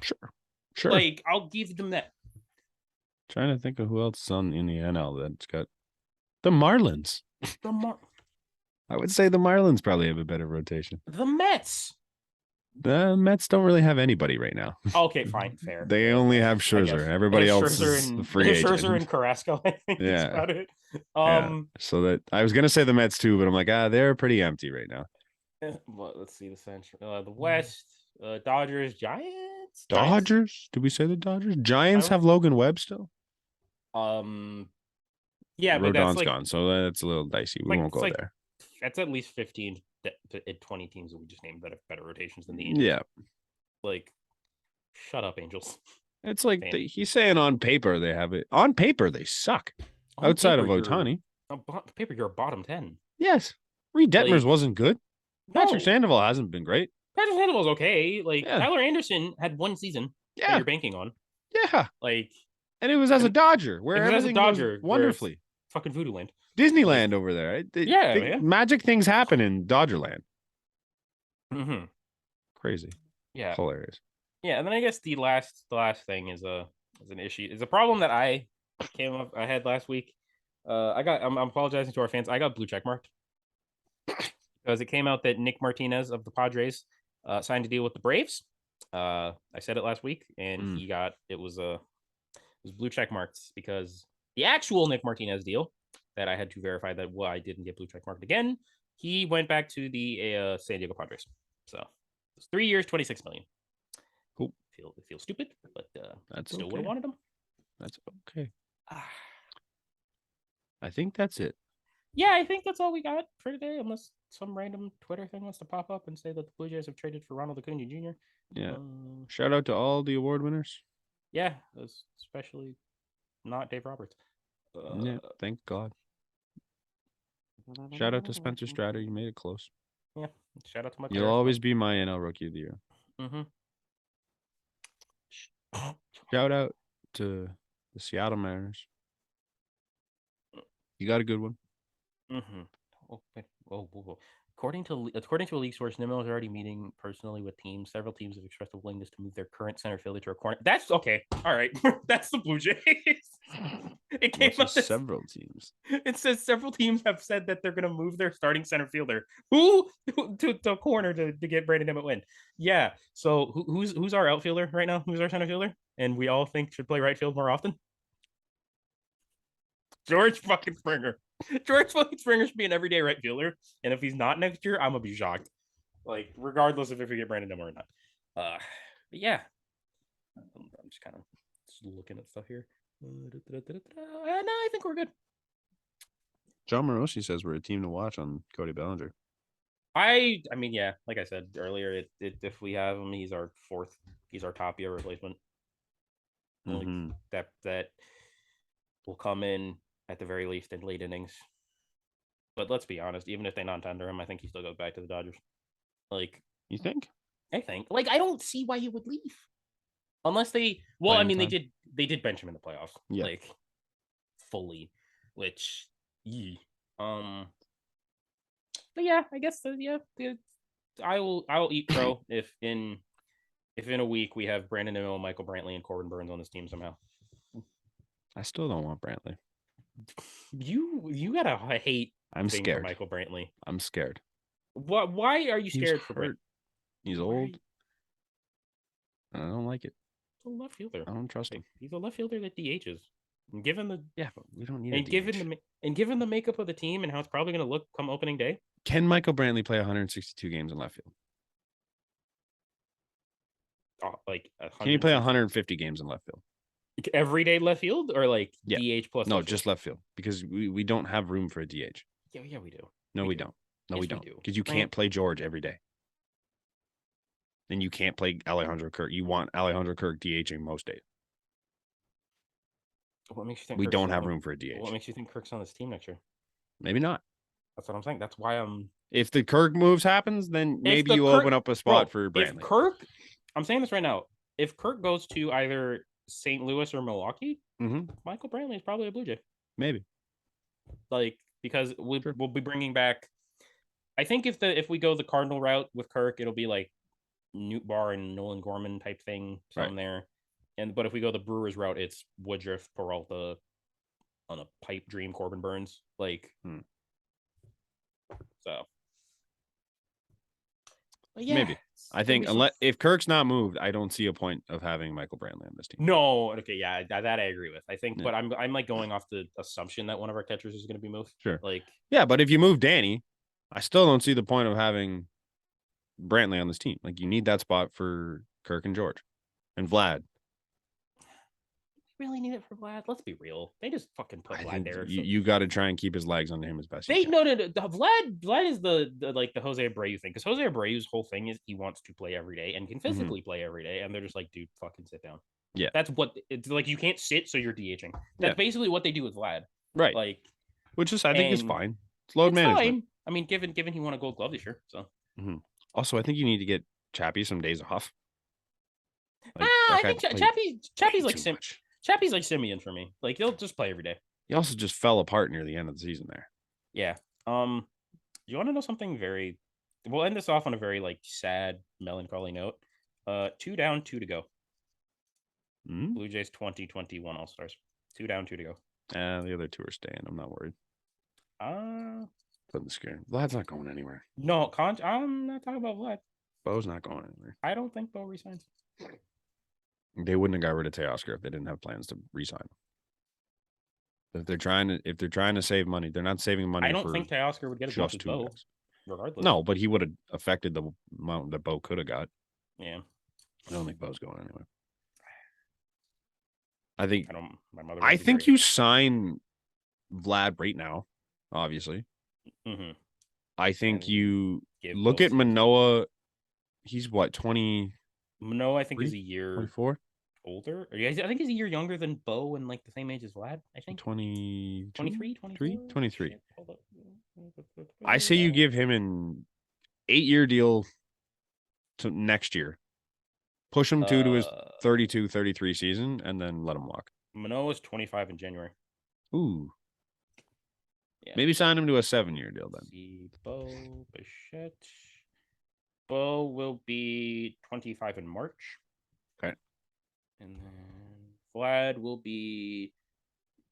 Sure. Like, I'll give them that. Trying to think of who else is in the NL that's got the Marlins. I would say the Marlins probably have a better rotation. The Mets. The Mets don't really have anybody right now. Okay, fine, fair. They only have Scherzer. Everybody else is the free agent. Scherzer and Carrasco, I think that's about it. So that I was gonna say the Mets too, but I'm like, they're pretty empty right now. Well, let's see the Central, the West, Dodgers, Giants. Dodgers? Did we say the Dodgers? Giants have Logan Webb still. Yeah, but that's gone, so that's a little dicey. We won't go there. That's at least 15 to 20 teams that we just named that have better rotations than the Angels. Yeah. Like, shut up, Angels. It's like he's saying on paper they have it. On paper, they suck. Outside of Ohtani. On paper, you're a bottom 10. Yes. Reed Detmers wasn't good. No. Patrick Sandoval hasn't been great. Patrick Sandoval's okay. Like, Tyler Anderson had 1 season that you're banking on. Yeah. Like, and it was as a Dodger, where everything was wonderfully. Fucking voodoo land. Disneyland over there. Man. Magic things happen in Dodgerland. Mm-hmm. Crazy. Yeah. Hilarious. Yeah, and then I guess the last thing is an issue. It's a problem that I had last week. I'm apologizing to our fans. I got blue check marked because it came out that Nick Martinez of the Padres signed a deal with the Braves. I said it last week, and it was blue check marked because the actual Nick Martinez deal that I had to verify that I didn't get blue check marked again. He went back to the San Diego Padres. So it's 3 years, $26 million. Cool. It feels stupid, but that's still okay. would have wanted him. That's okay. I think that's it. Yeah, I think that's all we got for today, unless some random Twitter thing wants to pop up and say that the Blue Jays have traded for Ronald Acuna Jr. Yeah. Shout out to all the award winners. Yeah, especially not Dave Roberts. Yeah, thank God. Shout out to Spencer Strider. You made it close. Yeah. Shout out to my You'll always be my NL Rookie of the Year. Mm-hmm. Shout out to the Seattle Mariners. You got a good one. Mm-hmm. Whoa. According to a league source, Nimmo is already meeting personally with teams. Several teams have expressed a willingness to move their current center fielder to a corner. That's okay. All right. That's the Blue Jays. It came up several teams. It says several teams have said that they're going to move their starting center fielder to the corner to get Brandon Emmett win. Yeah. So who's our outfielder right now? Who's our center fielder? And we all think should play right field more often. George fucking Springer. George fucking Springer should be an everyday right fielder, and if he's not next year, I'm gonna be shocked. Like, regardless of if we get Brandon Nimmo or not. But yeah, I'm just kind of looking at stuff here. No, I think we're good. John Morosi says we're a team to watch on Cody Bellinger. I mean, yeah, like I said earlier, if we have him, he's our top year replacement. Mm-hmm. Like that will come in at the very least in late innings. But let's be honest, even if they non-tender him, I think he still goes back to the Dodgers. Like, you think? I think. Like, I don't see why he would leave. Unless they, well, I mean, they did bench him in the playoffs, like fully, which, but yeah, I guess I will eat crow if in a week we have Brandon Miller, Michael Brantley, and Corbin Burns on this team somehow. I still don't want Brantley. You gotta hate. I'm scared. For Michael Brantley. I'm scared. Why are you scared for Brantley? He's old. I don't like it. He's a left fielder. I don't trust him. He's a left fielder that DHs. And given the but we don't need. And given the makeup of the team and how it's probably going to look come opening day. Can Michael Brantley play 162 games in left field? Can you play 150 games in left field? Everyday left field or DH plus? No, just left field because we don't have room for a DH. Yeah, we do. No, we don't. No, we don't. Because you can't play George every day. And you can't play Alejandro Kirk. You want Alejandro Kirk DHing most days. What makes you think we don't have room for a DH? What makes you think Kirk's on this team next year? Maybe not. That's what I'm saying. That's why I'm. If the Kirk moves happens, then maybe you open up a spot for Brantley. If Kirk, I'm saying this right now. If Kirk goes to either St. Louis or Milwaukee, Michael Brantley is probably a Blue Jay. Maybe. Because we'll be bringing back. I think if we go the Cardinal route with Kirk, it'll be like Newt Barr and Nolan Gorman type thing there. But if we go the Brewers route, it's Woodruff, Peralta, on a pipe dream, Corbin Burns. So. Yeah, maybe. I think if Kirk's not moved, I don't see a point of having Michael Brantley on this team. No, okay, yeah, that I agree with. I think, but I'm going off the assumption that one of our catchers is going to be moved. Sure. But if you move Danny, I still don't see the point of having Brantley on this team. You need that spot for Kirk and George and Vlad. Really need it for Vlad. Let's be real. They just fucking put Vlad there. You got to try and keep his legs under him as best. No. Vlad is the Jose Abreu thing, because Jose Abreu's whole thing is he wants to play every day and can physically play every day, and they're just like, dude, fucking sit down. Yeah, that's what it's like. You can't sit, so you're DHing. That's basically what they do with Vlad, right? Which is I think is fine. It's load management. Fine. I mean, given he won a Gold Glove this year, so. Also, I think you need to get Chappie some days off. I think Chappie's like Chappie's like Simeon for me. He'll just play every day. He also just fell apart near the end of the season there. Yeah. You want to know something we'll end this off on a very sad, melancholy note. 2 down, 2 to go. Blue Jays 2021 All-Stars. 2 down, 2 to go. The other 2 are staying. I'm not worried. Putting the screen. Vlad's not going anywhere. No, I'm not talking about Vlad. Bo's not going anywhere. I don't think Bo resigns. They wouldn't have got rid of Teoscar if they didn't have plans to resign him. If they're trying to save money, they're not saving money. I don't think Teoscar would get as much as Bo, regardless. No, but he would have affected the amount that Bo could have got. Yeah, I don't think Bo's going anywhere. I think you sign Vlad right now. Obviously, I think you look at Manoah. He's what 20. Manoah, I think, is a year 24 older. I think he's a year younger than Bo and the same age as Vlad. I think 23. Shit, I say you give him an 8-year deal to next year. Push him to his 32, 33 season, and then let him walk. Manoah's 25 in January. Ooh. Yeah. Maybe sign him to a 7-year deal then. Bo Bichette. Bo will be 25 in March. Okay. And then Vlad will be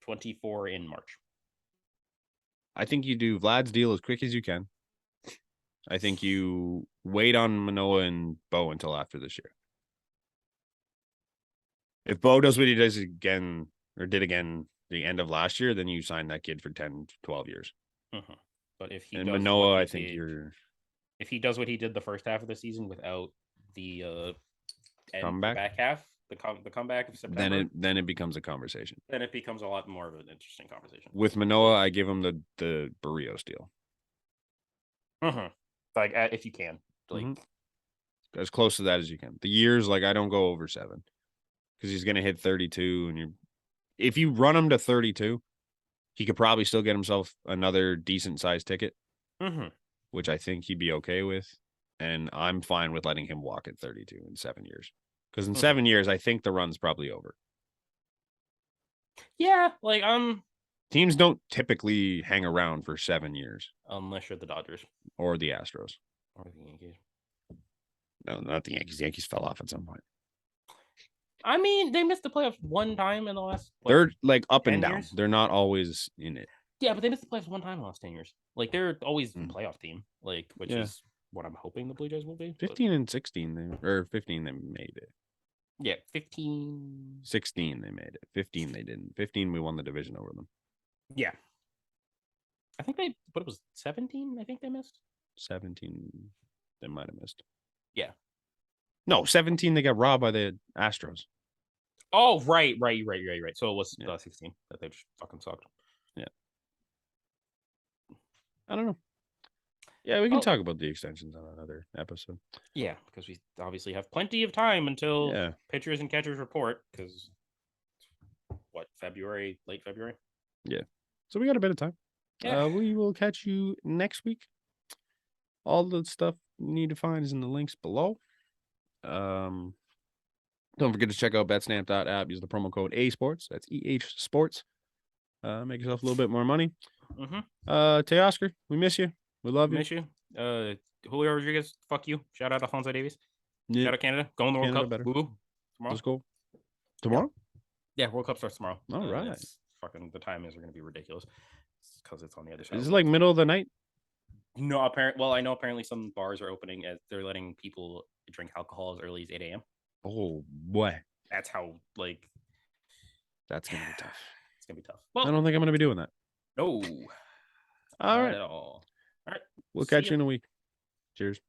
24 in March. I think you do Vlad's deal as quick as you can. I think you wait on Manoah and Bo until after this year. If Bo does what he does again, or did again the end of last year, then you sign that kid for 10, 12 years. But if he does Manoah, I think if he does what he did the first half of the season without the comeback back half, the comeback of September, then it becomes a conversation. Then it becomes a lot more of an interesting conversation. With Manoah, I give him the Barrios deal. If you can, as close to that as you can. The years, I don't go over 7 because he's going to hit 32, and if you run him to 32, he could probably still get himself another decent sized ticket. Which I think he'd be okay with. And I'm fine with letting him walk at 32 in 7 years. Because in 7 years, I think the run's probably over. Yeah, like teams don't typically hang around for 7 years unless you're the Dodgers or the Astros or the Yankees. No, not the Yankees. The Yankees fell off at some point. I mean, they missed the playoffs one time in the last. They're like up and down. Years? They're not always in it. Yeah, but they missed the playoffs one time in the last 10 years. Like they're always a playoff team. Like which is what I'm hoping the Blue Jays will be. 15 and 16, or 15, they made it. Yeah, 15. 16, they made it. 15, they didn't. 15, we won the division over them. Yeah. I think they, what it was, 17? I think they missed. 17, they might have missed. Yeah. No, 17, they got robbed by the Astros. Oh, right. So it was 16 that they just fucking sucked. Yeah. I don't know. Yeah, we can talk about the extensions on another episode. Yeah, because we obviously have plenty of time until pitchers and catchers report. Because what, February, late February? Yeah. So we got a bit of time. Yeah. We will catch you next week. All the stuff you need to find is in the links below. Don't forget to check out betstamp.app. Use the promo code ASports. That's EH Sports. Make yourself a little bit more money. Teoscar, we miss you. We love you. Miss you. Julio Rodriguez, fuck you. Shout out Alfonso Davies. Shout out Canada. Going to the World Cup. Better. Tomorrow. Let's go. Tomorrow? Yeah, World Cup starts tomorrow. All right. Fucking the timings are going to be ridiculous because it's on the other side. Is it like middle of the night? No, I know apparently some bars are opening as they're letting people drink alcohol as early as 8 a.m. Oh boy, that's how that's gonna be tough. It's gonna be tough. Well, I don't think I'm gonna be doing that. No. All right. At all. All right. We'll catch you in a week. Cheers.